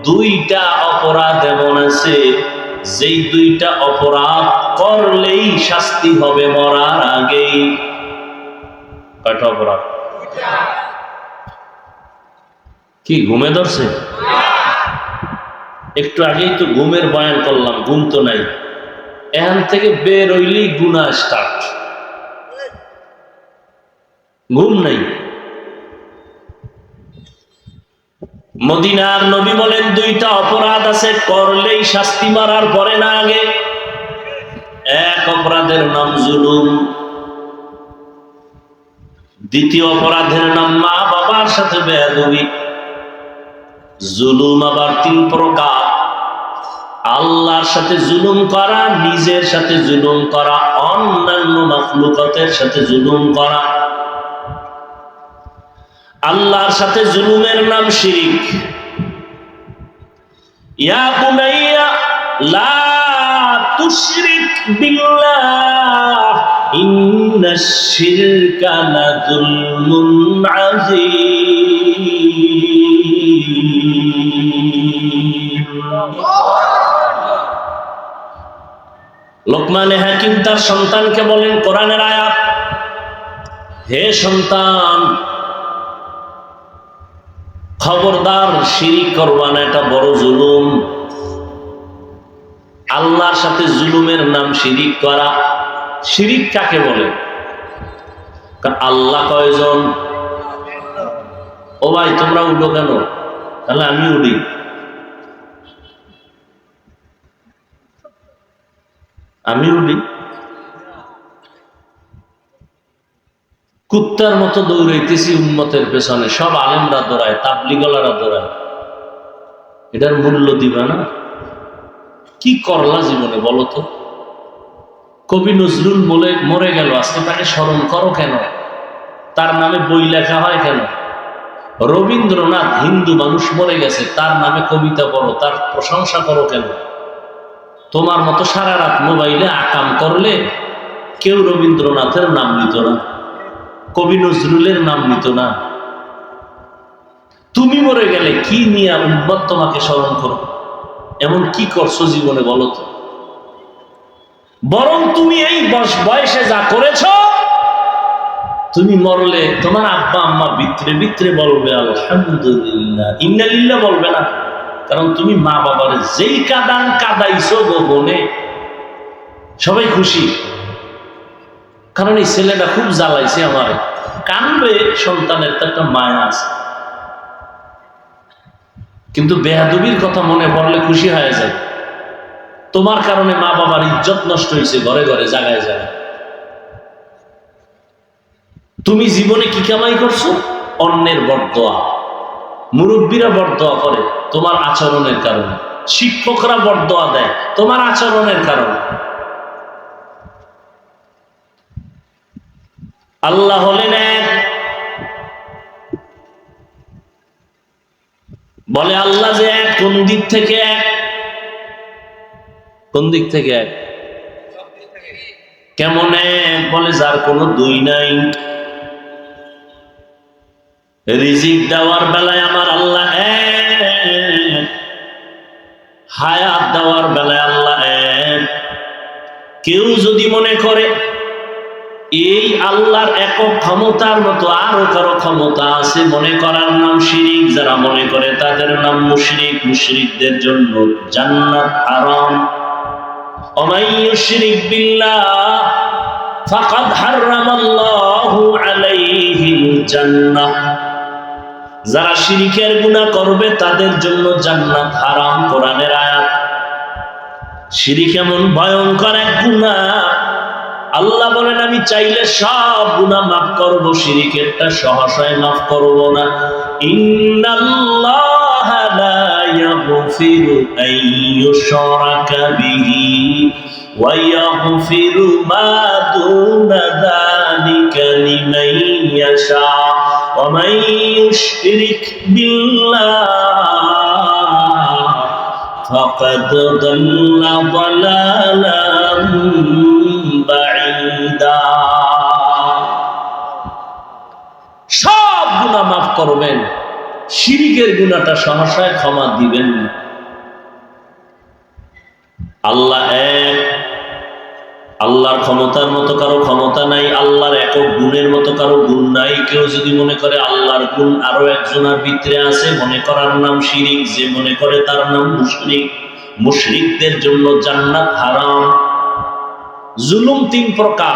দুইটা অপরাধ এমন আছে যেই দুইটা অপরাধ করলেই শাস্তি হবে মরার আগেই। কয়টা অপরাধ? কি ঘুমে ধরছে? একটু আগেই তো ঘুমের বয়ান করলাম, ঘুম তো নাই। এখান থেকে বের হইলেই গুনাহ স্টার্ট। ঘুম নাই। মদিনার নবী বলেন, দুইটা অপরাধ আছে করলেই শাস্তি, মারার পরে না আগে। এক অপরাধের নাম জুলুম, দ্বিতীয় অপরাধের নাম মা বাবার সাথে বেয়াদবি। জুলুম আবার 3 প্রকার: আল্লাহর সাথে জুলুম করা, নিজের সাথে জুলুম করা, অন্যান্য মাখলুকাতের সাথে জুলুম করা। আল্লাহর সাথে জুলুমের নাম শিরিক। ইয়া বুনাইয়া লা তুশরিক বিল্লাহ ইন্নাশ শিরকা লাযুলমুন আযীম। লোকমানে হাকিম তার সন্তানকে বলেন, কোরআনের আয়াত, হে সন্তান, খবরদার শিরিক করবা না, এটা বড় জুলুম। আল্লাহর সাথে জুলুমের নাম শিরিক করা। শিরিক কাকে বলে? আল্লাহ কয়জন? ও ভাই তোমরা উঠো কেন? তাহলে আমি উঠি। আমি উঠি। কুত্তার মতো দৌড়াইতেছি উম্মতের পেছনে, সব আলেমরা দৌড়ায়, তাবলিগলারা দৌড়ায়। এটার মূল্য দিবা না? কি করলা জীবনে বলো তো? কবি নজরুল মরে গেল, আজকে তাকে স্মরণ করো কেন? তার নামে বই লেখা হয় কেন? রবীন্দ্রনাথ হিন্দু মানুষ মরে গেছে, তার নামে কবিতা পড়ো, তার প্রশংসা করো কেন? তোমার মতো সারা রাত মোবাইলে আকাম করলে কেউ রবীন্দ্রনাথের নাম নিত না, কবি নজরুলের নাম নিত না। তুমি মরে গেলে কি নিয়ে উম্মত তোমাকে স্মরণ করো? এমন কি করছো জীবনে বলো তো? বরং তুমি এই বয়সে যা করেছ, তুমি মরলে তোমার আব্বা আম্মা ভিতরে ভিতরে বলবে আলহামদুলিল্লাহ, ইন্নালিল্লাহ বলবে না। কারণ তুমি মা বাবার যেই কাদান কাদাইছো গোপনে, সবাই খুশি, কারণ এই ছেলেটা খুব জ্বালাইছে আমার। কানবে, সন্তানের তো একটা মায়া আছে, কিন্তু বেয়াদবির কথা মনে পড়লে খুশি হয়ে যায়। তোমার কারণে মা বাবার ইজ্জত নষ্ট হয়েছে ঘরে ঘরে, জায়গায় জায়গায়। তুমি জীবনে কি কামাই করছো? অন্যের বরদোয়া। মুরব্বীরা বরদোয়া করে তোমার আচরণের কারণে, শিক্ষকরা বরদোয়া দেয় তোমার আচরণের কারণে। আল্লাহ হলেন এক। বলে আল্লাহ যে এক, কোন দিক থেকে এক? কোন দিক থেকে এক? কেমন এক? বলে যার কোনো দুই নাই। রিজিক দেওয়ার বেলায় আমার আল্লাহ এক, হায়াত দেওয়ার বেলায় আল্লাহ এক। কেউ যদি মনে করে এই আল্লাহর একক ক্ষমতার মতো আরো কারো ক্ষমতা আছে, মনে করার নাম শিরিক। যারা মনে করে তাদের নাম মুশরিক। মুশরিকদের জন্য জান্নাত হারাম। ওমাই ইউশরিক বিল্লাহ ফাকাদ হারামাল্লাহু আলাইহিল জান্নাহ। যারা শিরিকের গুনাহ করবে তাদের জন্য জান্নাত হারাম। কোরআনের আয়াত। শিরিক এমন ভয়ঙ্কর এক গুনাহ, আল্লাহ বলেন আমি চাইলে সব গুনাহ মাফ করব, শিরিকেরটা সহসায় মাফ করব না। ইন্নাল্লাহা লা ইয়াগফিরু আন ইউশরাকা বিহি ওয়া ইয়াগফিরু মা দুনা যালিকা লিমান ইয়াশা ওয়া মান ইউশরিক বিল্লাহ ফাকাদ দাল্লা দালালান বাঈদা। সব গুনাহ মাফ করবেন, শিরিকের গুনাহটা সহসায় ক্ষমা দিবেন না। আল্লাহ এক। আল্লাহর ক্ষমতার মতো কারো ক্ষমতা নাই, আল্লাহর একক গুণের মতো কারো গুণ নাই। কেউ যদি মনে করে আল্লাহর গুণ আরো একজনের ভিতরে আছে, মনে করার নাম শিরিক। যে মনে করে তার নাম মুশরিক। মুশরিকদের জন্য জান্নাত হারাম। জুলুম তিন প্রকার।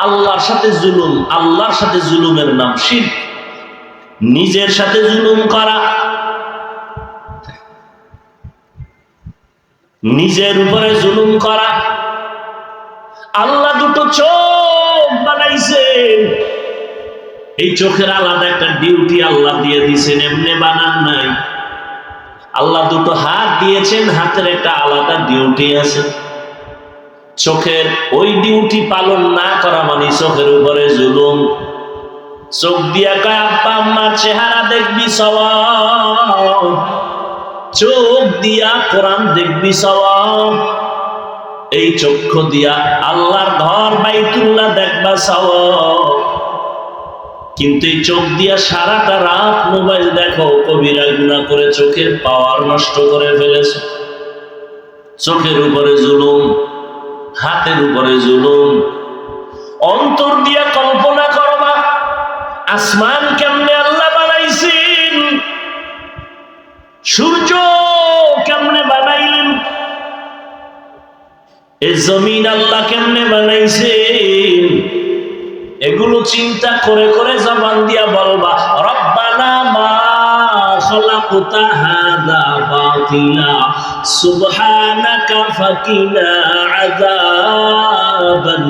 আল্লাহর সাথে জুলুম, আল্লাহর সাথে জুলুমের নাম শিরক। নিজের সাথে জুলুম করা, নিজের উপরে জুলুম করা। আল্লাহ দুটো চোখ বানাইছেন, এই চোখের আলাদা একটা ডিউটি আল্লাহ দিয়ে দিয়েছেন, এমনি বানান নাই। আল্লাহ দুটো হাত দিয়েছেন, হাতের একটা আলাদা ডিউটি আছে। চোখের ওই ডিউটি পালন না করা মানে চোখের উপরে জুলুম। চোখ দিয়া কয় আব্বা আম্মার চেহারা দেখবি সওয়াব, চোখ দিয়া কোরআন দেখবি সওয়াব, এই চক্ষু দিয়া আল্লাহর ঘর বাইতুল্লাহ দেখবা সওয়াব। কিন্তু এই চোখ দিয়া সারাটা রাত মোবাইল দেখো, কবিরা গুনাহ করে চোখের পাওয়ার নষ্ট করে ফেলেছো। চোখের উপরে জুলুম, হাতের উপরে জুলুম। অন্তর দিয়া কল্পনা করবা আসমান কেমনে আল্লাহ বানাইছেন, সূর্য কেমনে বানাইলেন, এই জমিন আল্লাহ কেমনে বানাইছেন। এগুলো চিন্তা করে করে জবান দিয়া বলবা রব্বানা মা খালাকতা হাযা বাতিলা সুবহানাকা ফাকিনা আযাবান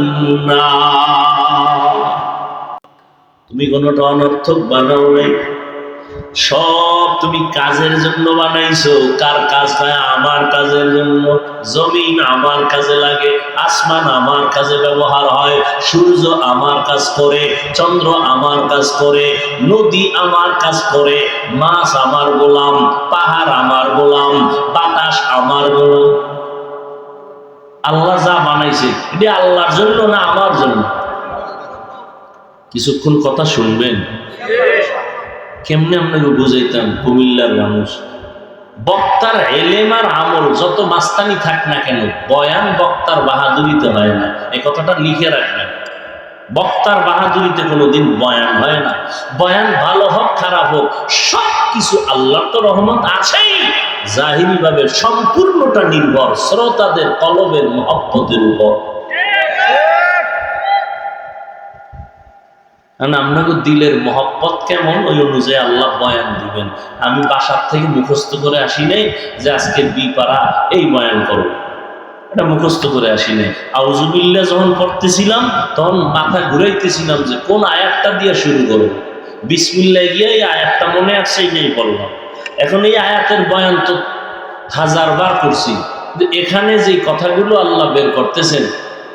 নার। তুমি কোনটা অনর্থক বানাও নাই, সব তুমি কাজের জন্য বানাইছো। কার কাজ? আমার কাজের জন্য। জমিন আমার কাজে লাগে, আসমান আমার কাজে ব্যবহার হয়, সূর্য আমার কাজ করে, চন্দ্র আমার কাজ করে, নদী আমার কাজ করে, মাছ আমার গোলাম, পাহাড় আমার গোলাম, বাতাস আমার গোলাম। আল্লাহ যা বানাইছে এটা আল্লাহর জন্য না আমার জন্য? কিছুক্ষণ কথা শুনবেন। কেমনে আপনাকে বুঝাইতাম? কুমিল্লার মানুষ, বক্তার এলেম আর আমল যত মাস্তানি থাক না কেন, বয়ান বক্তার বাহাদুরিতে হয় না। এই কথাটা লিখে রাখবেন। বক্তার বাহাদুরিতে কোনোদিন বয়ান হয় না। বয়ান ভালো হোক খারাপ হোক, সব কিছু আল্লাহর তো রহমত আছেই। জাহিরি ভাবে সম্পূর্ণটা নির্ভর শ্রোতাদের কলবের মহব্বতের উপর। আপনাকে দিলের মহব্বত কেমন, ওই অনুযায়ী আল্লাহ বয়ান দিবেন। আমি বাসার থেকে মুখস্থ করে আসি নাই যে আজকে বিপাড়া এই বয়ান করো, এটা মুখস্থ করে আসি নাই। আউযুবিল্লাহ যখন পড়তেছিলাম তখন মাথা ঘুরাইতেছিলাম যে কোন আয়াতটা দিয়ে শুরু করো। বিসমিল্লাহ গিয়ে এই আয়াতটা মনে আসছে, এই বললাম। এখন এই আয়াতের বয়ান তো হাজারবার করছি, এখানে যে কথাগুলো আল্লাহ বের করতেছেন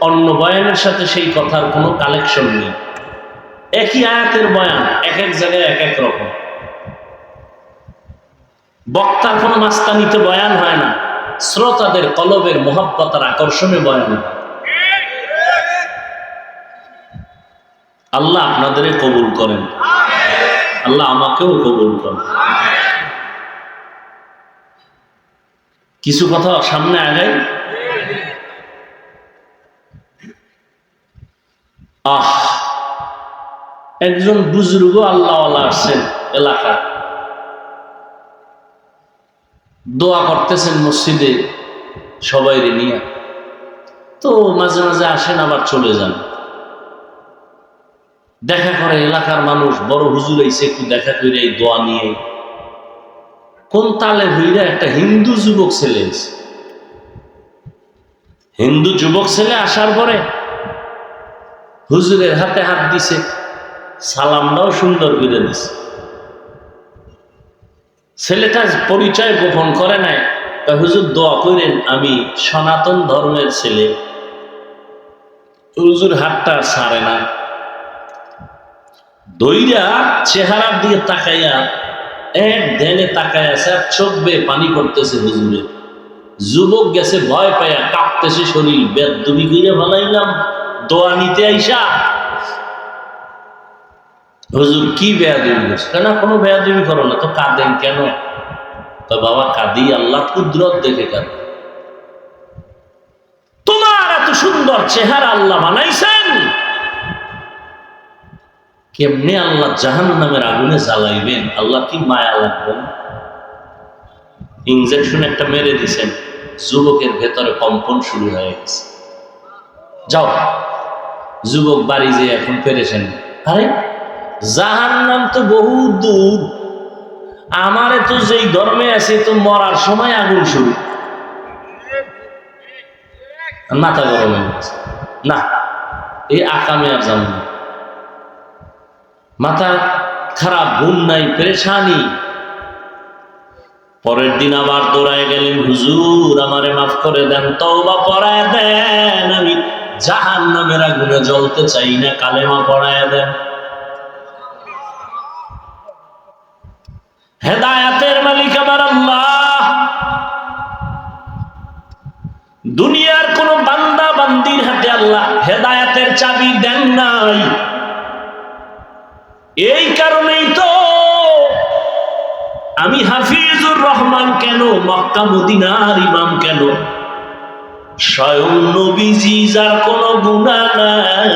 অন্য বয়ানের সাথে সেই কথার কোনো কালেকশন নেই। একই আয়াতের বয়ান এক এক জায়গায় এক এক রকম। বক্তার কোনো মাস্তানিতে বয়ান হয় না, শ্রোতাদের কলবের মহব্বত আর আকর্ষণে বয়ান হয়। আল্লাহ আপনাদের কবুল করেন, আল্লাহ আমাকেও কবুল করেন। কিছু কথা সামনে আগাই। একজন বুজুর্গ আল্লাহওয়ালা আসছেন এলাকা, দোয়া করতেছেন মসজিদে সবাই নিয়ে। তো মাঝে মাঝে আসেন আবার চলে যান, দেখা করে এলাকার মানুষ, বড় হুজুর আইছে একটু দেখা করে এই দোয়া নিয়ে। কোন তালে হইরা একটা হিন্দু যুবক ছেলে এসে, হিন্দু যুবক ছেলে আসার পরে হুজুরের হাতে হাত দিছে, সালামটাও সুন্দর করে দিছে। ছেলেটা পরিচয় গোপন করে নাই, হুজুর দোয়া করেন, আমি সনাতন ধর্মের ছেলে। হুজুর হাতটা ছাড়ে না, দইরা চেহারার দিকে তাকাইয়া এক ধ্যানে তাকায় আছে, আর চোখ বেয়ে পানি পড়তেছে হুজুরের। যুবক গেছে ভয় পাইয়া, কাঁপতেছে শরীর, বেদবি করে ভালাইলাম দোয়া নিতে আইসা। হুজুর কি বেয়াদবি করছে? কেন কোনো বেয়াদবি করো না তো, কাঁদেন কেন? তো বাবা কাঁদি আল্লাহর কুদরত দেখে কাঁদি। তোমার এত সুন্দর চেহারা আল্লাহ বানাইছেন, কেমনে আল্লাহ জাহান্নামের আগুনে জ্বালাইবেন? আল্লাহ কি মায়া লাগবেন? ইনজেকশন একটা মেরে দিছেন, যুবকের ভেতরে কম্পন শুরু হয়ে গেছে। যাও, যুবক বাড়ি যে এখন পেরেছেন। আরে জাহান্নাম তো বহু দূর, আমারে তো যেই ধর্মে আছে তো মরার সময় আগুন শুরু। মাথা গরম হয়ে গেছে, না এই আকামে আর যাবো না। মাথা খারাপ, ঘুম নাই, পেরেশানি। পরের দিন আবার দৌড়ায় গেলেন, হুজুর আমারে মাফ করে দেন, তওবা পড়ায় দেন, আমি জাহান্নামের আগুনে জ্বলতে চাই না, কালেমা পড়ায় দেন। হেদায়েতের মালিক আমার আল্লাহ। দুনিয়ার কোন বান্দা বান্দির হাতে আল্লাহ হেদায়েতের চাবি দেন নাই। এই কারণেই তো আমি হাফিজুর রহমান কেন, মক্কা মদিনার ইমাম কেন, স্বয়ং নবীজি যার কোনো গুনাহ নাই,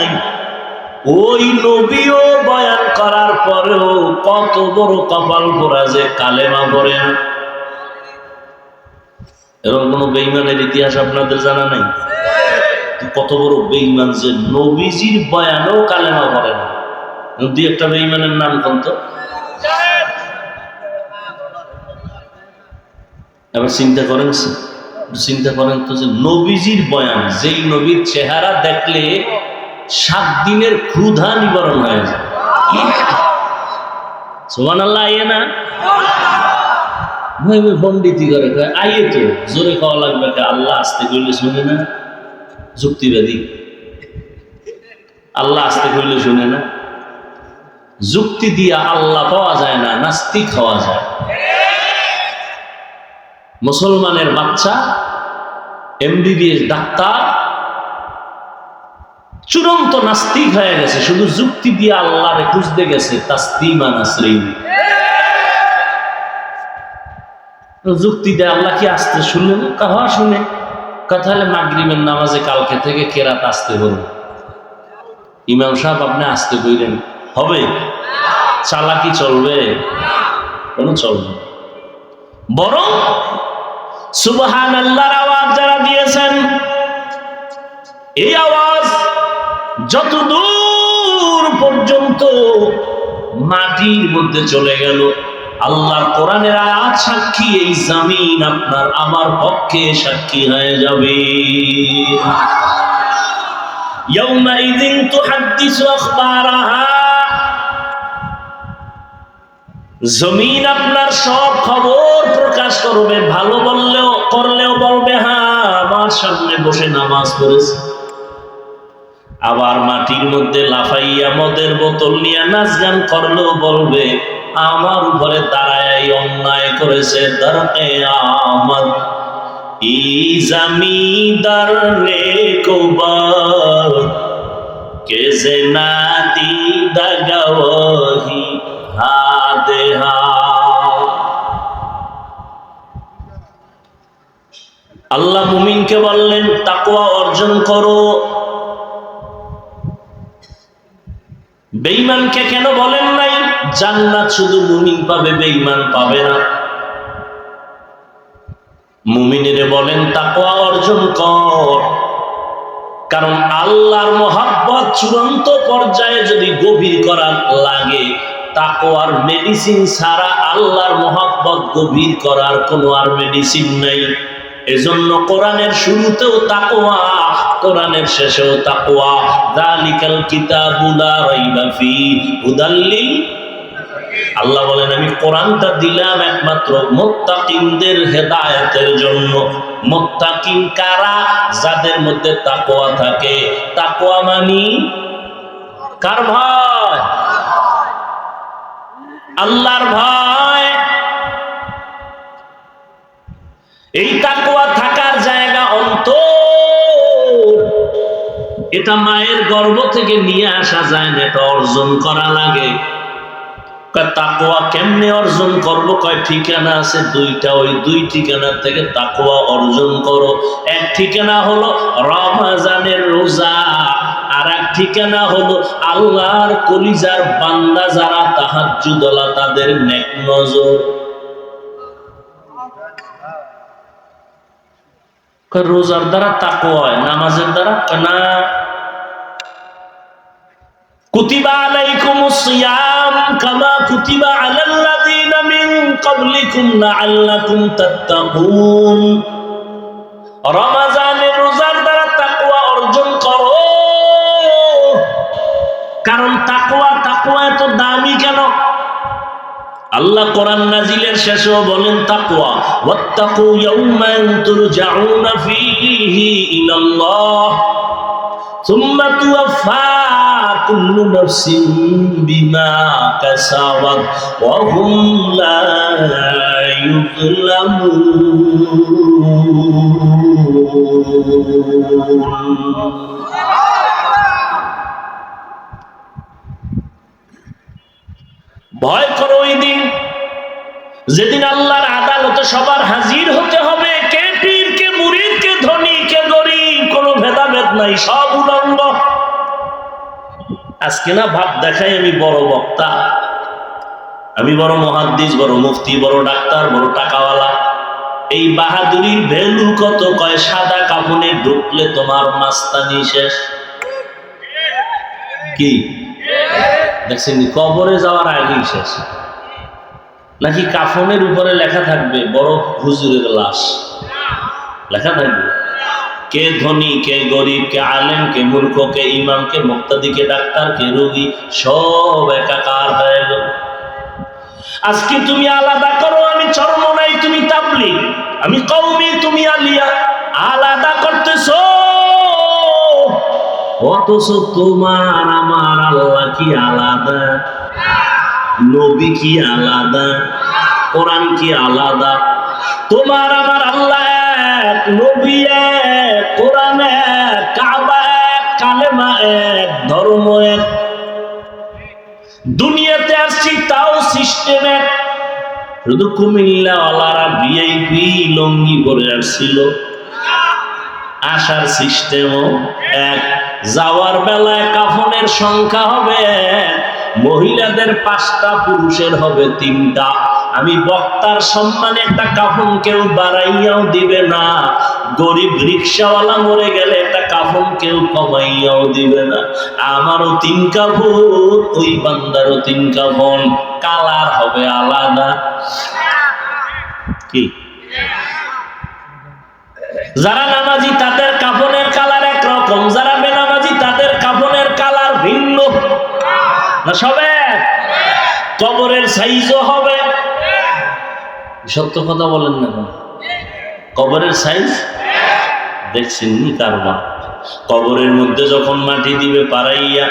ওই নবীও বয়ান করার পরেও কত বড় কপাল পোড়া যে কালেমা পড়ে না। এরকম কোন বেঈমানের ইতিহাস আপনাদের জানা নাই? কত বড় বেঈমান যে নবীজির বয়ানেও কালেমা পড়ে না। দুই একটা বেঈমানের নাম কোন তো? এবার চিন্তা করেন তো যে নবীজির বয়ান, যেই নবীর চেহারা দেখলে 7 দিনের ক্ষুধা নিবারণ হয়ে যায়। সুবহানাল্লাহ। আইয়ে না ভাই পন্ডিতি করে আইয়ে তো জোরে খাওয়া লাগবে, আল্লাহ আসতে কইলে শুনে না। যুক্তিবাদী, আল্লাহ আসতে কইলে শুনে না। যুক্তি দিয়া আল্লাহ পাওয়া যায় না, নাস্তিক হওয়া যায়। মুসলমানের বাচ্চা এমবিবিএস ডাক্তার চূড়ান্ত নাস্তিক হয়ে গেছে, শুধু যুক্তি দিয়ে আল্লাহরে খুঁজতে গেছে। তাসলিমা নাসরিন যুক্তি দেয় আল্লাহ কি আসতে শুনলে না? কাহা শুনে কথা হলে মাগরিবের নামাজে কালকে থেকে কেরাত আসতে বলুন। ইমাম সাহেব আপনি আসতে বললেন, হবে? চালাকি চলবে? কোনো চলবে। বরং সুবহানাল্লাহর আওয়াজ যারা দিয়েছেন, এই আওয়াজ যত দূর পর্যন্ত মাটির মধ্যে চলে গেল, আল্লাহর কোরআনের আয়াত সাক্ষী, এই জমিন আপনার আমার পক্ষে সাক্ষী হয়ে যাবে। ইয়াউমাইযিন তুহাদ্দিসু আখবারাহা, জমিন আপনার সব খবর প্রকাশ করবে। ভালো বললেও করলেও বলবে হ্যাঁ আমার সামনে বসে নামাজ পড়েছে। আবার মাটির মধ্যে লাফাইয়া মদের বোতল নিয়ে নাচ গান করলেও বলবে আমার উপরে দাঁড়ায় অন্যায় করেছে। দরকে আমদ ই জমিদার রে কোবার কে যে না দি দাগাওহি হাদে হা। আল্লাহ মুমিনকে বললেন তাকওয়া অর্জন করো। বেঈমানকে কেন বলেন নাই? জান্নাত শুধু মুমিন পাবে, বেঈমান পাবে না। মুমিনেরে বলেন তাকওয়া অর্জন কর, কারণ আল্লাহর মহব্বত চূড়ান্ত পর্যায়ে যদি গভীর করা লাগে, তাকওয়ার মেডিসিন ছাড়া আল্লাহর মহব্বত গভীর করার কোনো আর মেডিসিন নাই। এজন্য কোরআনের শুরুতেও তাকওয়া, কোরআনের শেষেও তাকওয়া। যালিকাল কিতাবু লা রাইবা ফি হুদাল লিল। আল্লাহ বলেন আমি কোরআনটা দিলাম একমাত্র মুত্তাকিনদের হেদায়েতের জন্য। মুত্তাকিন কারা? যাদের মধ্যে তাকওয়া থাকে। তাকওয়া মানে কার ভয়? আল্লাহর ভয়। এই তাকওয়া থাকার জায়গা অন্তর। এটা মায়ের গর্ভ থেকে নিয়ে আসা যায় না, এটা অর্জন করা লাগে। তাকওয়া কেমনে অর্জন করবো? কয় ঠিকানা আছে দুইটা, ওই 2 ঠিকানা থেকে তাকওয়া অর্জন করো। এক ঠিকানা হলো রমজানের রোজা, আর এক ঠিকানা হলো আল্লাহর কলিজার বান্দা যারা তাহাজ্জুদওয়ালা তাদের নেক নজর। রোজার দ্বারা তাকওয়া হয়, নামাজের দ্বারা না। কুতিবা আলাইকুমুস সিয়াম কামা কুতিবা আলাল্লাযীনা মিন ক্বাবলিকুম লাআল্লাকুম তাত্তাকুন। রমজানের রোজার দ্বারা তাকওয়া অর্জন করো। কারণ তাকওয়া এত দামি কেন? আল্লাহ কোরআন নাজিলের শেষেও বলেন তাকওয়া ওয়াত্তাকু ইয়াওমান তুরজাউনা ফীহি ইলাল্লাহ সুম্মা তুওয়াফা কুল্লু নাফসিন বিমা কাসাবাত ওয়া হুম লা ইউযলামুন। ভয় করো ওই দিন যেদিন আল্লাহর আদালতে সবার হাজির হতে হবে। কে পীর, কে মুরিদ, কে ধনী, কে গরিব, কোনো ভেদাভেদ নাই, সব উলঙ্গ। আজকে না ভাব দেখাই আমি বড় বক্তা, আমি বড় মুহাদ্দিস, বড় মুফতি, বড় ডাক্তার, বড় টাকাওয়ালা। এই বাহাদুরির ভ্যালু কত? কয় সাদা কাফনে ঢুকলে তোমার মাস্তানি শেষ। কি দেখছেন? কবরে যাওয়ার আগেই শেষ। নাকি কাফনের উপরে লেখা থাকবে বড় হুজুরের লাশ? লেখা থাকবে কে ধনী, কে গরিব, কে আলেম, কে মূর্খ, কে ইমাম, কে মুক্তাদি, কে ডাক্তার, কে রোগী, সব একাকার হয়ে গেল। আজকে তুমি আলাদা করো, আমি চরমনাই, তুমি তাবলীগ, আমি কওমি, তুমি আলিয়া, আলাদা করতেছো। অথচ তোমার আমার আল্লাহ কি আলাদা? নবী কি আলাদা? কোরআন কি আলাদা? তোমার আমার আল্লাহ এক, নবী এক, কোরআন এক, কাবা এক, কালেমা এক, ধর্ম এক। দুনিয়াতে আসছি তাও সিস্টেম এক। শুধু কুমিল্লাওয়ালারা ভিআইপি লঙ্গি পরে আসছিল, আসার সিস্টেমও এক। যাওয়ার বেলায় কাফনের সংখ্যা হবে এক, মহিলাদের 5টা, পুরুষের হবে 3টা। আমি বক্তার সম্মানে একটা কাফন কেউ বাড়াইয়াও দিবে না। গরিব রিক্সাওয়ালা মরে গেলে একটা কাফন কেউ কমাইয়াও দিবে না। আমারও 3 কাফন, ওই বান্দারও 3 কাফন, কালার হবে আলাদা। কি যারা নামাজি তাদের কাফনের কালার একরকম, যারা বেনামাজি তাদের কাফনের কালার ভিন্ন। না সবে কবরের সাইজও হবে। সত্য কথা বলেন না কেন? কবরের সাইজ দেখছেন নি কারবার? কবরের মধ্যে যখন মাটি দিবে পাড়াইয়া,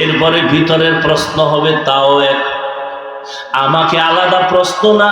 এরপরে ভিতরের প্রশ্ন হবে তাও এক। আমাকে আলাদা প্রশ্ন না,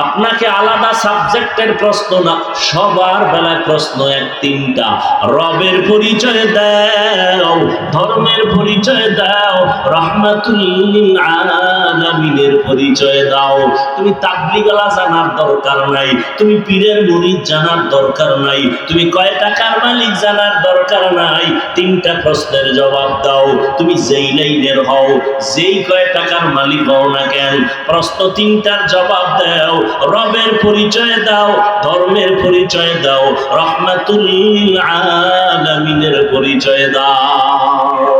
আপনাকে আলাদা সাবজেক্টের প্রশ্ন না, সবার বেলায় প্রশ্ন এক 3টা। রবের পরিচয় দাও, ধর্মের পরিচয় দাও, রাহমাতুল লিল আলামিনের পরিচয় দাও। তুমি তাবলীগওয়ালা জানার দরকার নাই, তুমি পীরের মুরিদ জানার দরকার নাই, তুমি কয় টাকার মালিক জানার দরকার নাই। 3টা প্রশ্নের জবাব দাও। তুমি যেই লাইনের হও, যেই কয় টাকার মালিক হও না কেন, প্রশ্ন 3টার জবাব দাও। রবের পরিচয় দাও, ধর্মের পরিচয় দাও, রাহমাতুল লিল আলামিনের পরিচয় দাও।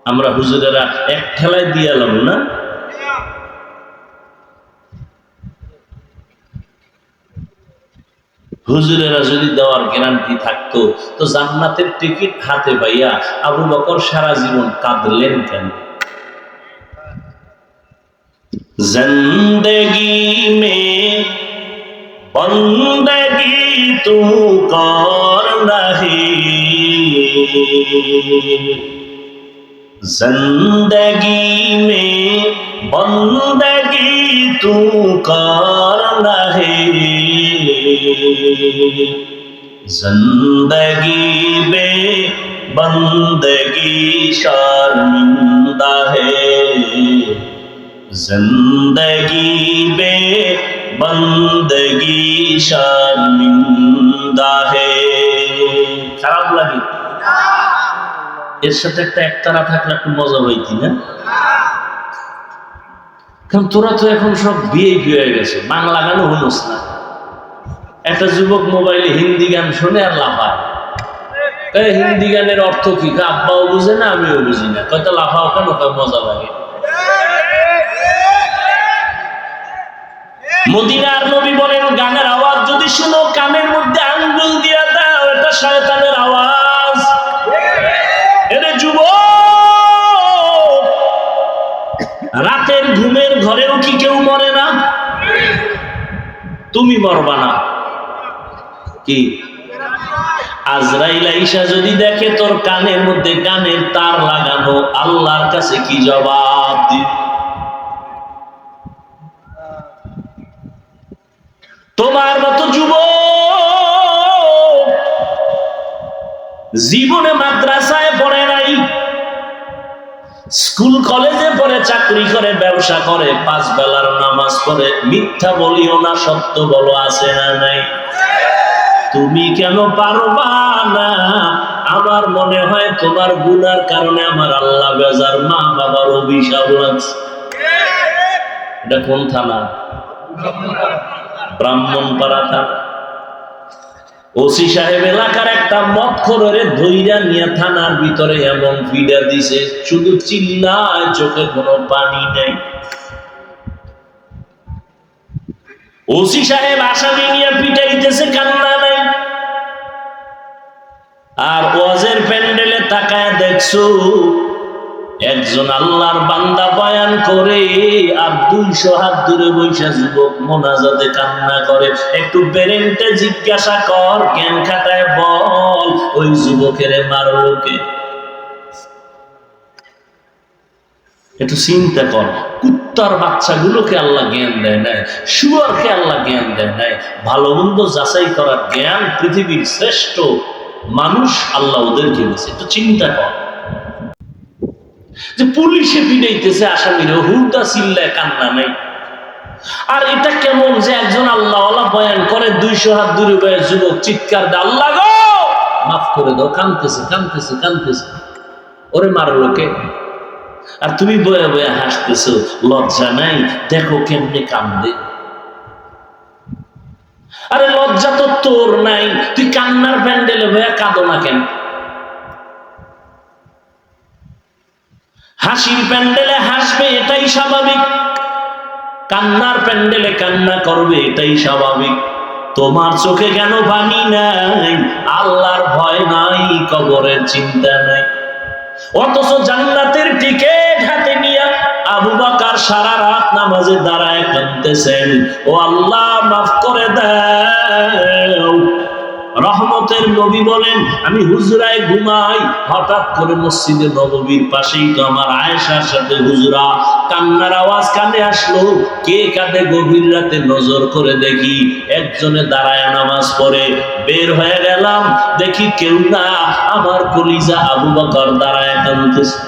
আমরা হুজুরেরা এক ঠেলায় দিয়ে এলাম না? হুজুরেরা যদি দেওয়ার গ্যারান্টি থাকতো তো জান্নাতের টিকিট হাতে পাইয়া আবু বকর সারা জীবন কাঁদলেন কেন? जिंदगी में बंदगी तू कर नहीं, जिंदगी में बंदगी तू कर नहीं, जिंदगी में बंदगी शर्मिंदा है, जिंदगी बे बंदगी शर्मिंदा है। খারাপ লাগে? এর সাথে একটা একতারা থাকলে একটু মজা হইতি না? কারণ তোরা তো এখন সব ভিআইপি হয়ে গেছে, বাংলা গানও শুনোস না। একটা যুবক মোবাইলে হিন্দি গান শুনে আর লাফায়। হিন্দি গানের অর্থ কি? আব্বাও বুঝে না, আমিও বুঝি না। কত লাফাও কেন? মজা লাগে। মদিনার নবী বলেন, গানের আওয়াজ যদি শুনো কানের মধ্যে আঙ্গুল দিয়া দাও, এটা শয়তানের আওয়াজ। এরে যুবক, রাতের ঘুমের ঘরেও কি কেউ মরে না? তুমি মরবা না কি? আজরাইল আইসা যদি দেখে তোর কানের মধ্যে কানের তার লাগানো, আল্লাহর কাছে কি জবাব দিবি? তোমার মতো যুবক জীবনে মাদ্রাসায় পড়ে নাই, স্কুল কলেজে পড়ে, চাকরি করে, ব্যবসা করে, 5 বেলার নামাজ পড়ে, মিথ্যা বলিও না, সত্য বলো, আছে না নাই? তুমি কেন পারবা না? আমার মনে হয় তোমার গুনার কারণে আমার আল্লাহ বেজার, মা বাবার অভিশাপ লাগছে। এটা কোন থানা? ব্রাহ্মণপাড়া থানা। ওসি সাহেব এলাকার একটা মদখোরের ধইরা নিয়ে থানার ভিতরে এমন ফিডা দিছে, শুধু চিল্লায়, চোখে কোনো পানি নেই। ওসি সাহেব আসামি নিয়ে পিটাইতেছে, কান্না নাই। আর ওয়াজের প্যান্ডেলে তাকায় দেখছো একজন আল্লাহর বান্দা বয়ান করে, আর 200 হাত দূরে বৈশা যুবক মোনাজাতে কান্না করে। একটু বেরেন্টে জিজ্ঞাসা কর, জ্ঞান খাটায় বল, ওই যুবকের মারলো কে? একটু চিন্তা কর। কুত্তার বাচ্চাগুলোকে আল্লাহ জ্ঞান দেয় নাই, শুয়োরকে আল্লাহ জ্ঞান দেয় নাই। ভালো মন্দ যাচাই করার জ্ঞান পৃথিবীর শ্রেষ্ঠ মানুষ আল্লাহ ওদেরকে দিয়েছে। একটু চিন্তা কর যে পুলিশে পিটাইতেছে আসামিরে, হুদা চিল্লায়, কান্না নাই। আর এটা কেমন যে একজন আল্লাহওয়ালা বয়ান করে, 200 হাত দূরে বয়ে যুবক চিৎকার দেয়, আল্লাহ গো মাফ করে দাও, কাঁদতেছে কাঁদতেছে কাঁদতেছে, ওরে মারলো কে? আর তুমি বয়ে বয়ে হাসতেছো, লজ্জা নাই? দেখো কেমনে কান্দে। আরে লজ্জা তো তোর নাই, তুই কান্নার প্যান্ডেলে বয়ে কাঁদো না কেন? হাসির প্যান্ডেলে হাসবে, এটাই স্বাভাবিক। কান্নার প্যান্ডেলে কান্না করবে, এটাই স্বাভাবিক। তোমার চোখে কেন পানি নাই? আল্লাহর ভয় নাই, কবরের চিন্তা নাই। অথচ জান্নাতের টিকেট হাতে নিয়ে আবু বকর সারা রাত নামাজে দাঁড়ায় কাঁদতেছেন, ও আল্লাহ মাফ করে দাও। রহমতের নবী বলেন, আমি হুজরায় ঘুমাই, হঠাৎ করে মসজিদে নববীর পাশেই তো আমার আয়েশার সাথে হুজরা, কান্নার আওয়াজ কানে আসলো। কে কাঁদে গভীর রাতে নজর করে দেখি একজনে দাঁড়ায় নামাজ পড়ে। বের হয়ে গেলাম, দেখি কেউ না, আমার কলিজা আবু বকর দাঁড়ায় কাঁদতেছে।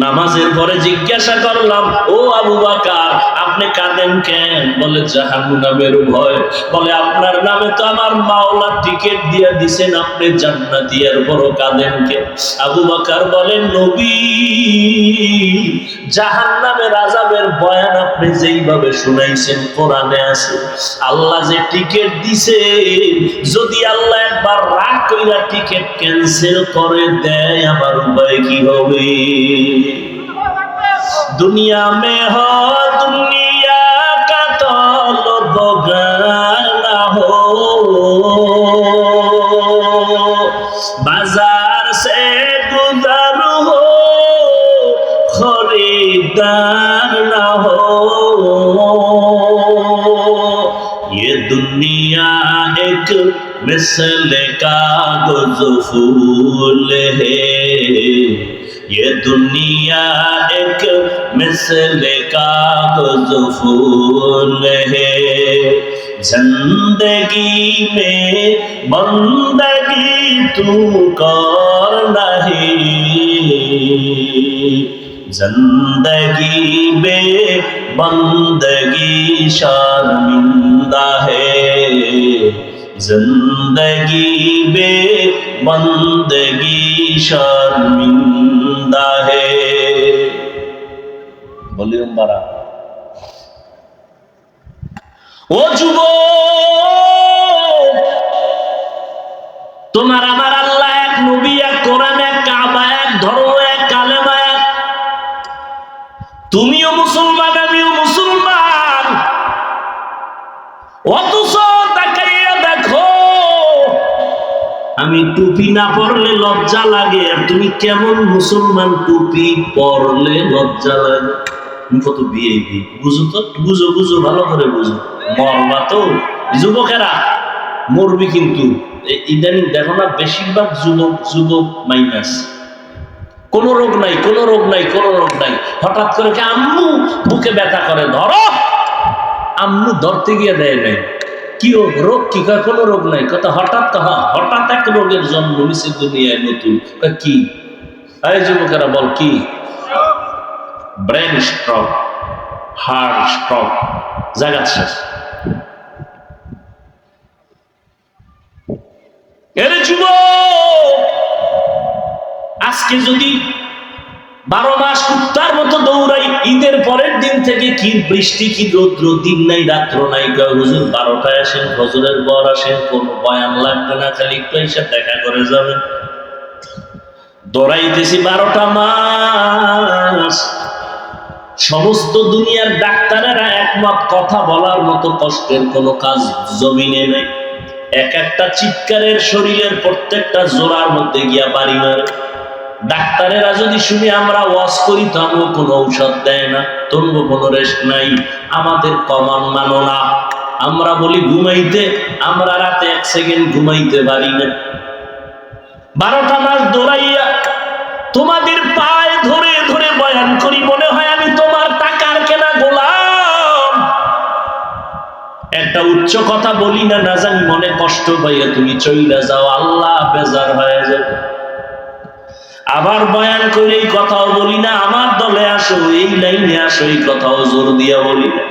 নামাজের পরে জিজ্ঞাসা করলাম, ও আবু বকর আপনি কাঁদেন কেন? বলে জাহান্নামের ভয়। বলে আপনার নামে তো আমার মাওলা টিকেট দিয়ে দিছেন, আপনি জান্নাতি, এর বড় কাঁদেন কেন? আবু বকর বলেন, নবী জাহান্নামের আযাবের বয়ান আপনি যেইভাবে শুনাইছেন কোরআনে আছে। আল্লাহ যে টিকেট দিছে, যদি আল্লাহ একবার রাগ কইরা টিকেট ক্যান্সেল করে দেয়, আমার উপায় কি হবে? दुनिया में हो दुनिया का तलब गाना हो, बाजार से गुजर हो, खरीदार ना हो। ये दुनिया एक मिसल कागज फूल है, ये दुनिया एक मिसल कागज फूल है। जिंदगी में बंदगी तू कर नहीं, जिंदगी में बंदगी शर्मिंदा है, जिंदगी में बंदगी शर्मिंदा है। वॉल्यूम बढ़ा। ও যুবক, তোমার আমার আল্লাহ এক, নবী এক, কোরআন এক, কাবা এক, ধর্ম এক, কালেমা এক। তুমিও মুসলমান, আমিও মুসলমান, অথচ তাকাইয়া দেখো আমি টুপি না পরলে লজ্জা লাগে, আর তুমি কেমন মুসলমান টুপি পরলে লজ্জা লাগে। কত বিয়ে বুঝো তো, বুঝো বুঝো, ভালো করে বুঝো। মরবা তো, যুবকেরা মরবি, কিন্তু ইদানিং দেখো না বেশিরভাগ যুবক যুবক মাইনাস, কোনো রোগ নাই, কোনো রোগ নাই, কোনো রোগ নাই। হঠাৎ করে কি আম্মু বুকে ব্যথা করে, ধরো, আম্মু ধরতে গিয়ে দেয় নাই। কি রোগ? কি কয় কোনো রোগ নাই। কথা হঠাৎ হঠাৎ এক রোগের জন্ম নিছে দুনিয়ায় নতুন। কি? এই যুবকেরা বল কি? ব্রেন স্ট্রোক, হার্ট স্ট্রোক, জায়গা শেষ। এর যুবক আজকে যদি 12 মাস কুত্তার মতো দৌড়াই, ঈদের পরের দিন থেকে কি বৃষ্টি কি রৌদ্র, দিন নাই রাত্র নাই, হুজুর 12টায় আসেন, ফজরের পর আসেন, কোন বয়ান লাগবে না, খালি একটু এসে দেখা করে যাবেন। দৌড়াইতেছি 12টা মাস। সমস্ত দুনিয়ার ডাক্তারেরা একমত, কথা বলার মতো কষ্টের কোনো কাজ জমিনে নেই। এক একটা চিৎকারের শরীরের প্রত্যেকটা জোড়ার মধ্যে গিয়া বাড়ি মারে। ডাক্তারেরা যদি শুনে আমরা ওয়াজ করি তবুও কোনো ঔষধ দেয় না, তবুও কোনো রেস্ট নাই। আমাদের কমান মানো না। আমরা বলি ঘুমাইতে, আমরা রাতে 1 সেকেন্ড ঘুমাইতে পারি না। 12টা মাস দৌড়াইয়া তোমাদের পায়ে ধরে ধরে বয়ান করি, মনে হয় আমি তোমার টাকার কেনা গোলাম। একটা উচ্চ কথা বলি না, না জানি মনে কষ্ট পাইয়া তুমি চইলা যাও, আল্লাহ বেজার হয়ে যাবে। আবার বয়ান করে এই কথাও বলি না, আমার দলে আসো, এই লাইনে আসো, এই কথাও জোর দিয়া বলি না।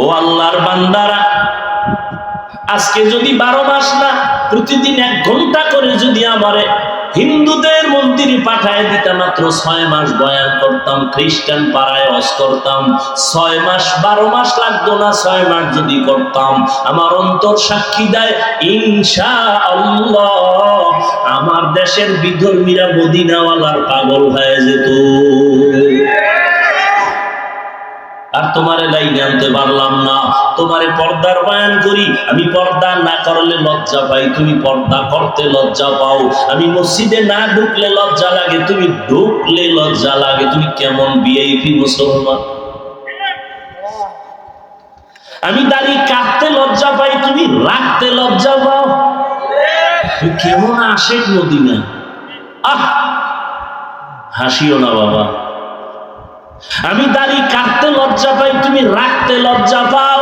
ও আল্লাহর বান্দারা, আজকে যদি 12 মাস না, প্রতিদিন 1 ঘন্টা করে যদি আমারে হিন্দুদের মন্দিরে পাঠায় দিতে, মাত্র 6 মাস বয়ান করতাম, খ্রিস্টান পাড়ায় ওয়াজ করতাম, 6 মাস 12 মাস লাগতো না, 6 মাস যদি করতাম, আমার অন্তর সাক্ষী দেয় ইনশাআল্লাহ আমার দেশের বিধর্মীরা মদিনাওয়ালার পাগল হয়ে যেত। আর তোমারে লাইনে আনতে পারলাম না। তোমারে পর্দার বয়ান করি, আমি পর্দা না করলে লজ্জা পাই, তুমি পর্দা করতে লজ্জা পাও। আমি মসজিদে না ঢুকলে লজ্জা লাগে, তুমি ঢুকলে লজ্জা লাগে। তুমি কেমন ভিআইপি মুসলমান? আমি দাড়ি কাটতে লজ্জা পাই, তুমি রাখতে লজ্জা পাও। তুমি কেমন আশেক মদিনা? হাসিও না বাবা। আমি দাড়ি কাটতে লজ্জা পাই, তুমি রাখতে লজ্জা পাও।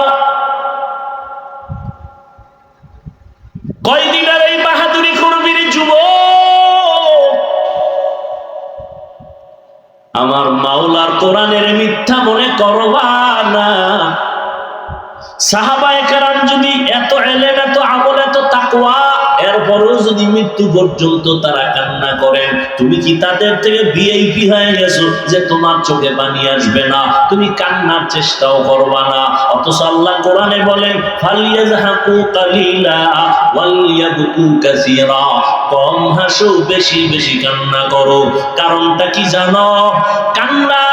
কয়দিন আর এই বাহাদুরি করবি রে যুবক? আমার মাওলার কোরআনের মিথ্যা মনে করবা না। সাহাবায়ে কেরাম যদি এত ইলম, এত আমল, এত তাকওয়া, এরপরেও যদি মৃত্যু পর্যন্ত তারা কান্না করেন, তুমি কি তাদের থেকে ভিআইপি হয়ে গেছো যে তোমার চোখে পানি আসবে না, তুমি কান্নার চেষ্টাও করবা না? অথচ আল্লাহ কোরআনে বলেন ফালিয়াজহাকু কালিলা ওয়ালিয়াবকু কাসীরা, কম হাসো, বেশি বেশি কান্না করো। কারণটা কি জানো? কান্না,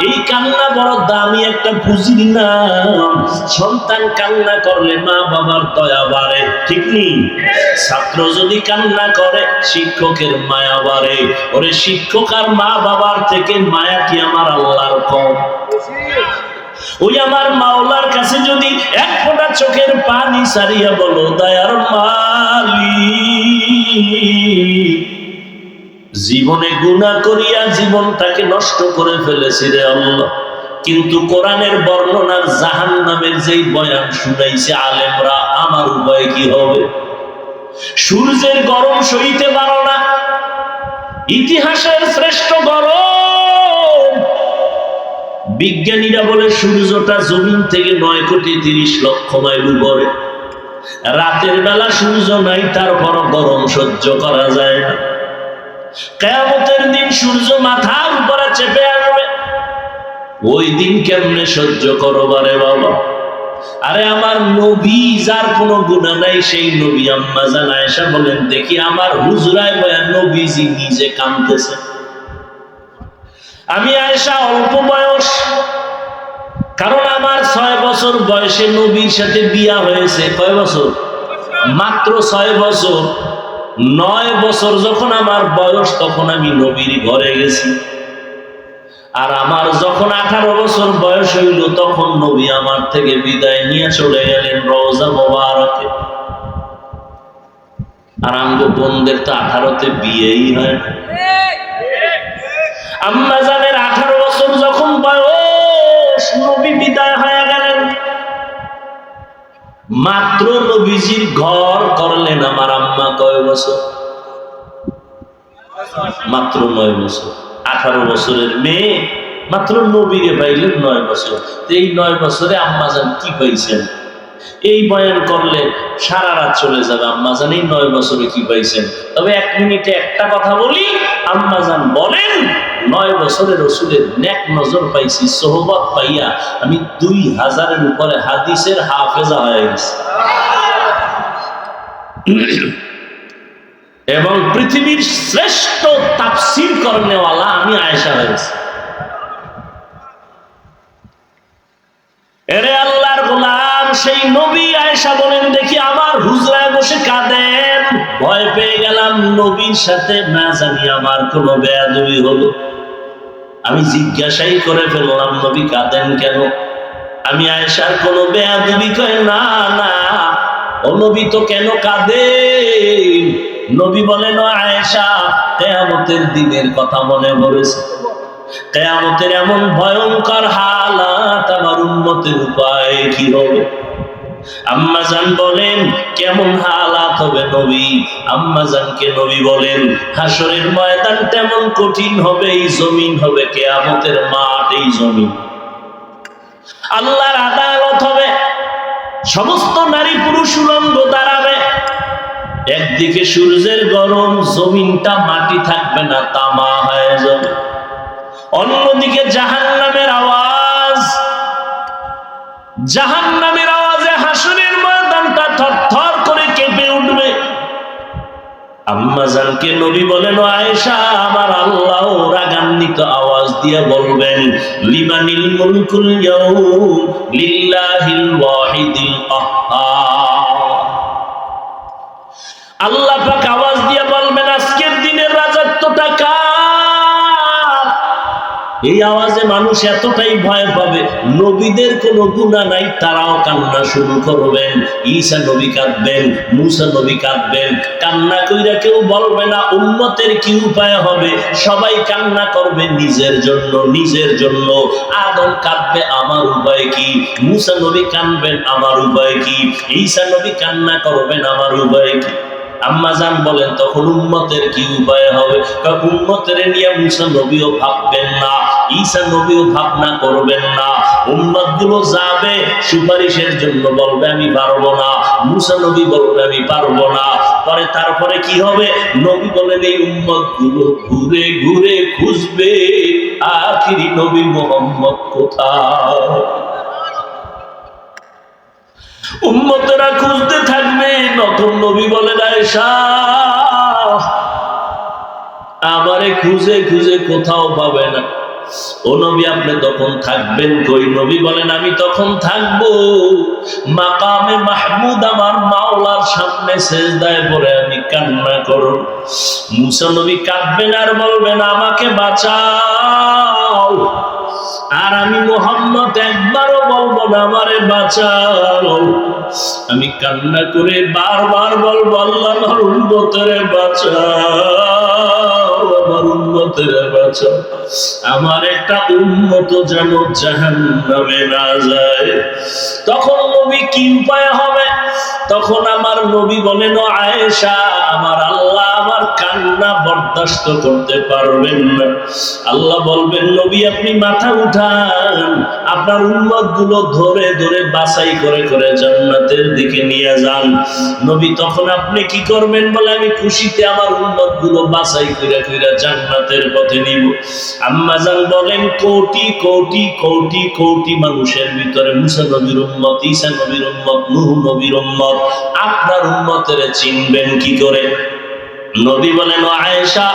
এই কান্না বড় দামি একটা পুঁজির নাম। সন্তান কান্না করলে মা বাবার দয়া বাড়ে, ঠিক নেই? ছাত্র যদি কান্না করে শিক্ষকের মায়া বাড়ে। ওরে শিক্ষক আর মা বাবার থেকে মায়া কি আমার আল্লাহর কম? ওই আমার মাওলার কাছে যদি 1 ফোঁটা চোখের পানি সারিয়া বলো, দয়ার মালিক, জীবনে গুনাহ করিয়া জীবনটাকে নষ্ট করে ফেলেছি রে আল্লাহ, কিন্তু কোরআনের বর্ণনার জাহান্নামের যেই বয়ান শুনাইছে আলেমরা, আমার উপায় কি হবে? সূর্যের গরম সইতে পারো না, ইতিহাসের শ্রেষ্ঠ গরম। বিজ্ঞানীরা বলে সূর্যটা জমিন থেকে 9,30,00,000 মাইল উপরে। রাতের বেলা সূর্য নাই, তারপরও গরম সহ্য করা যায় না। কিয়ামতের দিন সূর্য মাথার উপরে চেপে আসবে, ওই দিন কেমনে সহ্য করবা রে বাবা? আরে আমার নবী, যার কোনো গুনাহ নাই, সেই নবী আম্মা জান আয়েশা বলেন, দেখি আমার হুজরায় বয়ান নবীজি নিজে কাঁদতেছে। আমি আয়েশা অল্প বয়স, কারণ আমার 6 বছর বয়সে নবীর সাথে বিয়া হয়েছে। কয় বছর? মাত্র 6 বছর। 9 বছর যখন আমার বয়স, তখন আমি নবীর ঘরে গেছি। আর আমার যখন 18 বছর বয়স হইল, তখন নবী আমার থেকে বিদায় নিয়ে চলে গেলেন রওজা মোবারকে। আর আমগো বোনদের তো 18তে বিয়েই হয়। আম্মা জানের 18 বছর যখন বয়স, নবী বিদায় হয়ে গেলেন। মাত্র নবীজির ঘর করলেন আমার আম্মা কয় বছর? মাত্র 9 বছর। 18 বছরের মেয়ে মাত্র নবীরে পাইলেন 9 বছর। এই 9 বছরে আম্মা জান কি পাইছেন? এই বয়ান করলে সারা রাত চলে যাবে। আম্মা জান এই 9 বছরে কি পাইছেন? তবে 1 মিনিটে একটা কথা বলি। আম্মা জান বলেন, 9 বছরে রসুলের নেক নজর পাইছি, সোহবত পাইয়া আমি 2000-এর উপরে হাদিসের হাফেজা হয়ে গেছি। এবং পৃথিবীর শ্রেষ্ঠ তাফসীর করনেওয়ালা আমি আয়েশা হয়েছি। এরে আল্লাহর গোলাম, সেই নবী আয়েশা বলেন, দেখি আমার হুজরায় বসে কাঁদেন। ভয় পেয়ে গেলাম নবীর সাথে না জানি আমার কোনো বেয়াদবি হলো। আমি জিজ্ঞাসাই করে ফেললাম, নবী কাঁদেন কেন? আমি আয়েশার কোনো বেয়াদবি কয় না না, ও নবী তো কেন কাঁদেন? নবী বলেন, আয়েশা কিয়ামতের দিনের কথা মনে পড়েছে। কিয়ামতের এমন ভয়ঙ্কর হালাত আমার উম্মতের উপায় কি হবে? আম্মা জান বলেন, কেমন হালাত হবে নবী? আম্মা জানকে নবী বলেন, হাসরের ময়দান তেমন কঠিন হবে, এই জমিন হবে কিয়ামতের মাঠ। এই জমিন আল্লাহর আদালত হবে, সমস্ত নারী পুরুষ উলঙ্গ দাঁড়াবে। একদিকে সূর্যের গরম, জমিনটা মাটি থাকবে না, তামা হয়ে যাবে। অন্যদিকে জাহান্নামের আওয়াজ, জাহান্নামের আওয়াজে হাসরের ময়দানটা থরথর করে কেঁপে উঠবে। আম্মা জানকে নবী বলেন, আয়েশা আমার আল্লাহ রাগান্বিত আওয়াজ দিয়ে বলবেন, লিমানিল মুলকুল ইয়াউম লিল্লাহিল ওয়াহিদিল কাহ্হার। আল্লাহ পাক আওয়াজ দিয়ে বলবেন, আজকের দিনের রাজত্বটা কার? এই আওয়াজে মানুষ এতটাই ভয় পাবে, নবীদের কোনো গুনাহ নাই তারাও কান্না শুরু করবেন। ঈসা নবী কাঁদবেন, মুসা নবী কাঁদবেন। কান্না কইরা কেউ বলবে না উম্মতের কি উপায় হবে, সবাই কান্না করবে নিজের জন্য, নিজের জন্য। আদম কাঁদবে, আমার উপায় কি? মুসা নবী কাঁদবেন, আমার উপায় কি? ঈসা নবী কান্না করবেন, আমার উপায় কি? আম্মা জান বলেন, তখন উম্মতের কি উপায় হবে? উম্মতের নিয়ে মুসা নবীও ভাববেন না, ঈসা নবীও ভাবনা করবেন না। উম্মত গুলো যাবে সুপারিশের জন্য, বলবে আমি পারবো না। মুসা নবী বলবে আমি পারবো না। পরে তারপরে কি হবে? নবী বলেন, এই উম্মত গুলো ঘুরে ঘুরে খুঁজবে আখিরি নবী মুহাম্মদ কোথায়। উম্মতেরা খুঁজতে থাকবে। নতুন নবী বলেন, আয়েশা আমারে খুঁজে খুঁজে কোথাও পাবে না। ও নবী আপনি তখন থাকবেন কই? নবী বলেন, আমি তখন থাকবো মাকামে মাহমুদ, আমার মাওলার সামনে সেজদায় পড়ে আমি কান্না করব। মুসা নবী কাঁদবেন আর বলবেন, আমাকে বাঁচাও। আর আমি মুহাম্মদ একবারও বলবো না আমারে বাঁচাও। আমি কান্না করে বারবার বলবো, আল্লাহ আমার উম্মতেরে বাঁচাও, আমার উম্মতেরে বাঁচাও। আমার একটা উম্মত যেন জাহান্নামে না যায়। তখন নবী কি উপায় হবে? তখন আমার নবী বলেন, আয়েশা আমার আল্লাহ আমার কান্না বরদাস্ত করতে পারবেন না। আল্লাহ বলবেন, নবী আপনি মাথা উঠান, আপনার উম্মত গুলো ধরে ধরে বাছাই করে করে জান্নাতের দিকে নিয়ে যান। নবী তখন আপনি কি করবেন? বলে, আমি খুশিতে আমার উম্মত গুলো বাছাই করে করে জান্নাতের পথে নিব। আম্মা জান বলেন, কোটি কোটি কোটি কোটি মানুষের ভিতরে মুসা নবীর উম্মত, ঈসা নবীর উম্মত, নূহ নবীর উম্মত, আপনার উম্মতের চিনবেন কি করে? নবী বলেন, আয়েশা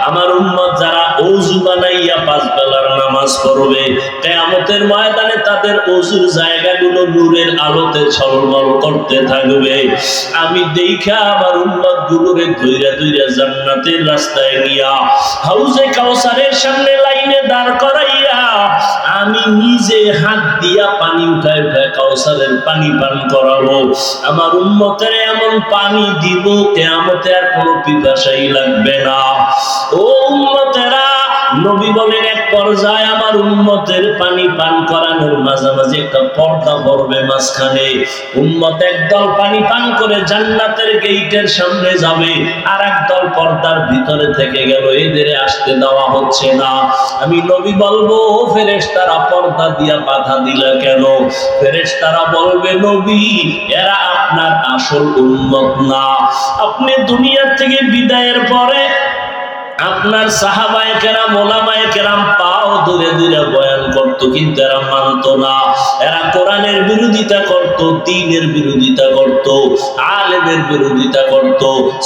আমার উম্মত যারা ওযু বানাইয়া 5 বেলার নামাজ পড়বে, কিয়ামতের ময়দানে তাদের ওযুর জায়গাগুলো নূরের আলোতে ঝলমল করতে থাকবে। আমি দেখা আমার উম্মত গুলোরে ধইরা ধইরা জান্নাতের রাস্তায় নিয়া হাউজে কাউসারের সামনে লাইনে দাঁড় করাইয়া আমি নিজে হাত দিয়া পানি উঠায় উঠায় কাউসারের পানি পান করাবো। আমার উম্মতের এমন পানি দিব কিয়ামতে আর কোনো পিপাসাই লাগবে না। ও উম্মতেরা, নবী বলেন এক পর্যায়ে আমার উম্মতের পানি পান করানোর মাঝামাঝি একটা পর্দা পড়বে মাঝখানে। উম্মত একদল পানি পান করে জান্নাতের গেইটের সামনে যাবে, আর একদল পর্দার ভিতরে থেকে গেল, এদের আসতে দেওয়া হচ্ছে না। আমি নবী বলবো, ফেরেশতারা পর্দা দিয়া বাধা দিলা কেন? ফেরেশতারা বলবে, নবী এরা আপনার আসল উম্মত না। আপনি দুনিয়ার থেকে বিদায়ের পরে আপনার সাহাবায়ে কেরাম ওলামায়ে কেরাম পাও দূরে দূরে বয়ান করত, কিন্তু এরা মানত না। এরা কোরআনের বিরোধিতা করত, দ্বীনের বিরোধিতা করত, আলেমের বিরোধিতা করত,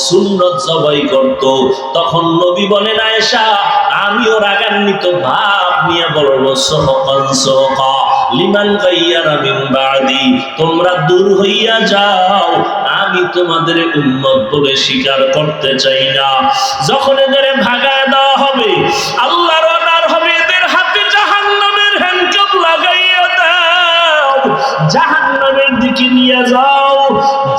সুন্নাত জবাই করত। তখন নবী বলেন, আয়েশা আমিও রাগান্বিত ভাব নিয়ে বলবো, সহকান সহকা লিমান গায়্যারা মিন বাদি, তোমরা দূর হইয়া যাও, আমি তোমাদের উম্মত বলে স্বীকার করতে চাই না। যখন এদের ভাগায় দেওয়া হবে, আল্লাহর অর্ডার হবে, এদের হাতে জাহান্নামের হ্যান্ডকাপ লাগাইয়া দাও, জাহান্নামের দিকে নিয়ে যাও।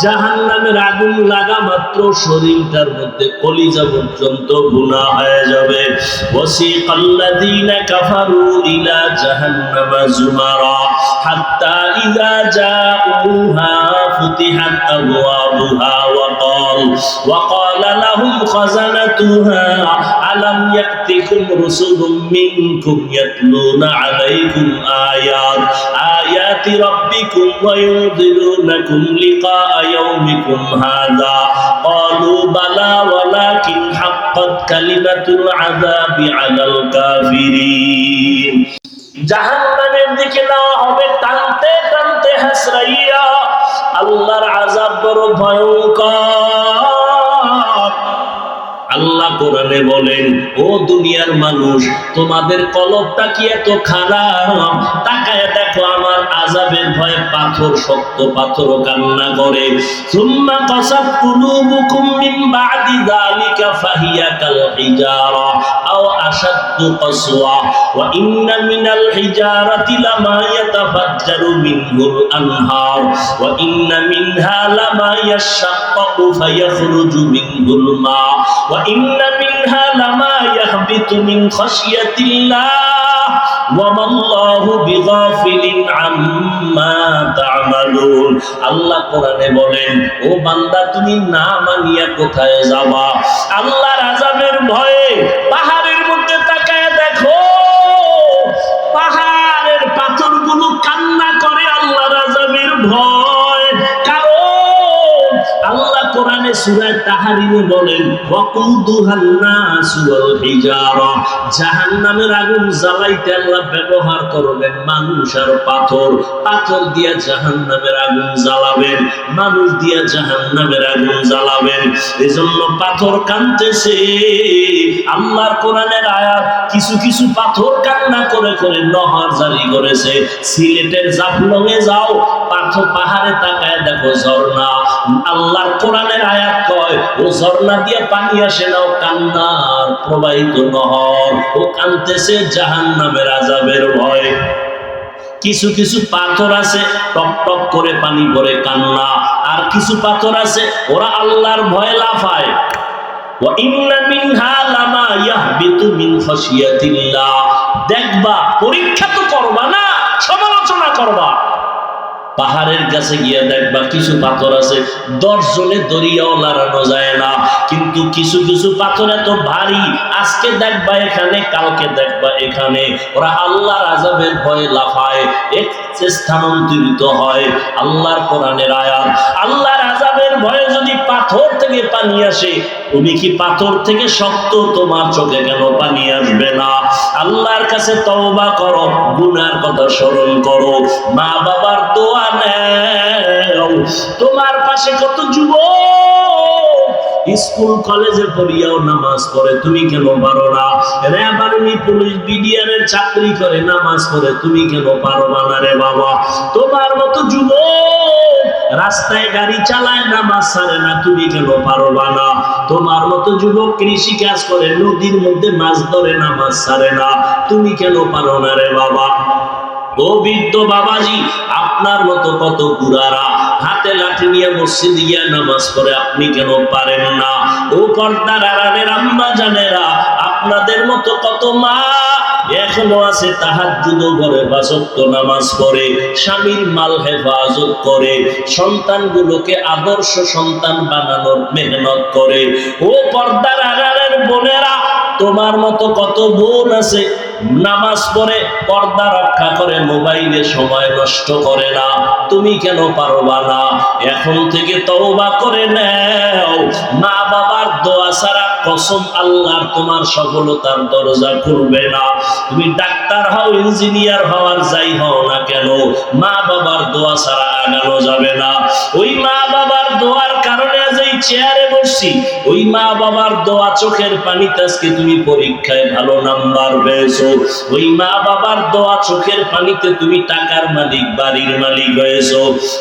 জাহান্নামের আগুন লাগা মাত্র শরীরটার মধ্যে কলিজা পর্যন্ত গুনাহ হয়ে যাবে। ওয়াসিকাল্লাযীনা কাফারু ইলা জাহান্নামা যুমারা হাত্তা ইযা জাউহা ফুতিহাত আবওয়াবুহা وقال لهم خزنتها ألم يأتكم رسل منكم يتلون عليكم آيات ربكم وينذرونكم لقاء يومكم هذا قالوا بلى ولكن حقت كلمة العذاب على الكافرين। জাহান্নামের দিকে নেওয়া হবে টানতে টানতে হাসরাইয়া। আল্লাহর আযাব বড় ভয়ঙ্কর। আল্লাহ কোরআনে বলেন, ও দুনিয়ার মানুষ, তোমাদের কলবটা কি এত খারাপ? তাকায় দেখো আমার আযাবের ভয়ে পাথর, শক্ত পাথরও কান্না করে। সুম্মা কাসাত কুলুবুকুম মিন বাদি যালিকা ফাহিয়া কাল হিজারা আও আশাদ্দু কাসওয়া ওয়া ইন্না মিনাল হিজারাতি লামা ইয়াতাফাজ্জারু মিনহুল আনহার ওয়া ইন্না মিনহা লামা ইয়াশাক্কাকু ফায়াখরুজু মিনহুল মা ওয়া ইন্না মিনহা লামা ইয়াহবিতু মিন খাশিয়াতিল্লাহ ওয়া মাল্লাহু বিগাফিলিন আম্মা তা'মালুন। আল্লাহ কোরআনে বলেন, ও বান্দা তুমি না মানিয়া কোথায় যাবা? আল্লাহর আযাবের ভয়ে পাহাড়ের মধ্যে তাকায় দেখো, পাহাড়ের পাথরগুলো কান্না করে আল্লাহর আযাবের ভয়। কারণ আল্লাহ কোরআনে সূরা তাহরিমে বলেন, ওয়াকুদুহান নাস ওয়াল হিজারা, জাহান্নামের আগুন জ্বালাইতে আল্লাহ ব্যবহার করবেন মানুষ আর পাথর। পাথর দিয়া জাহান্নামের আগুন জ্বালাবেন, মানুষ দিয়া জাহান্নামের আগুন জ্বালাবেন। এজন্য পাথর কাঁদতেছে। আল্লাহর কোরআনের আয়াত, কিছু কিছু পাথর কান্না করে করে নহর জারি করেছে। সিলেটের জাফলংয়ে যাও, পাথর পাহাড়ে তাকায় দেখো ঝর্ণা। আল্লাহর কোরআনের আয়াত কয়, ও ঝর্ণা দিয়ে পানি আসে না, ও কান্নার প্রবাহিত নহর, ও কাঁদতেছে জাহান্নামের আযাবের ভয়। কিছু কিছু পাথর আছে টক টক করে পানি পড়ে কান্না, আর কিছু পাথর আছে ওরা আল্লাহর ভয়ে লাফায়। ওয়া ইন্না মিনহা লামা ইয়াহবিতু মিন খাশিয়াতিল্লাহ। দেখবা, পরীক্ষা তো করবা না, সমালোচনা করবা। পাহাড়ের কাছে গিয়ে দেখবা কিছু পাথর আছে 10 জনে দড়িয়াও লাগানো যায় না, কিন্তু কিছু কিছু পাথর এত ভারী, আজকে দেখবা এখানে, কালকে দেখবা এখানে। ওরা আল্লাহর আযাবের ভয়ে লাফায়, এক স্থানান্তরিত হয়। আল্লাহর কোরআনের আয়াত, আল্লাহর আযাবের ভয়ে যদি পাথর থেকে পানি আসে, তুমি কি পাথর থেকে শক্ত তোমার চোখে কেন পানি আসবে না? আল্লাহর কাছে তওবা করো, গুনার কথা স্মরণ করো, মা বাবার দোয়া নেও। তোমার পাশে কত যুবক স্কুল কলেজে পড়িয়াও নামাজ পড়ে, তুমি কেন পারো না? র্যাব আর্মি পুলিশ বিডিআরের চাকরি করে নামাজ পড়ে, তুমি কেন পারো না রে বাবা? তোমার মতো যুবক রাস্তায় গাড়ি চালায় নামাজ ছাড়ে না, তুমি কেন পারবা না? তোমার মতো যুবক কৃষি কাজ করে, নদীর মধ্যে মাছ ধরে নামাজ ছাড়ে না, তুমি কেন পারো না রে বাবা? ও বৃদ্ধ বাবাজি, আপনার মতো কত বুড়ারা হাতে লাঠি নিয়ে মসজিদে গিয়ে নামাজ পড়ে, আপনি কেন পারেন না? ও পর্দার আড়ালের আম্মা জানেরা, আপনাদের মতো কত মা এখনো আছে তাহাজ্জুদও করে, ৫ ওয়াক্ত নামাজ পড়ে, স্বামীর মাল হেফাজত করে, সন্তানগুলোকে আদর্শ সন্তান বানানোর মেহনত করে। ও পর্দার আড়ালের বোনেরা, তোমার মতো কত বোন আছে নামাজ পড়ে, পর্দা রক্ষা করে, মোবাইলে সময় নষ্ট করে না, তুমি কেন পারবা না? এখন থেকে তওবা করে নাও। মা বাবার দোয়া ছাড়া কসম আল্লাহর তোমার সফলতার দরজা খুলবে না। তুমি ডাক্তার হও, ইঞ্জিনিয়ার হও, আর যাই হও না কেন, মা বাবার দোয়া ছাড়া আগানো যাবে না। ওই মা বাবার দোয়ার কারণে যেই চেয়ারে বসছি, ওই মা বাবার দোয়া চোখের পানিতে আজকে তুমি পরীক্ষায় ভালো নাম্বার পেয়েছো। ওই মা বাবার দোয়া চোখের পানিতে তুমি টাকার মালিক, বাড়ির মালিক হয়েছো।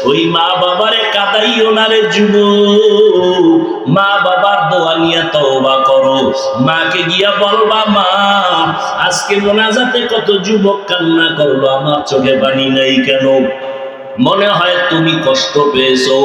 ওই মা বাবারে কাঁদাইও না রে যুবক, মা বাবার দোয়া নিয়ে তওবা করো। মাকে গিয়া বলবা, মা আজকে মোনাজাতে কত যুবক কান্না করলো, আমার চোখে পানি নাই কেন? মনে হয় তুমি কষ্ট পেয়েছো,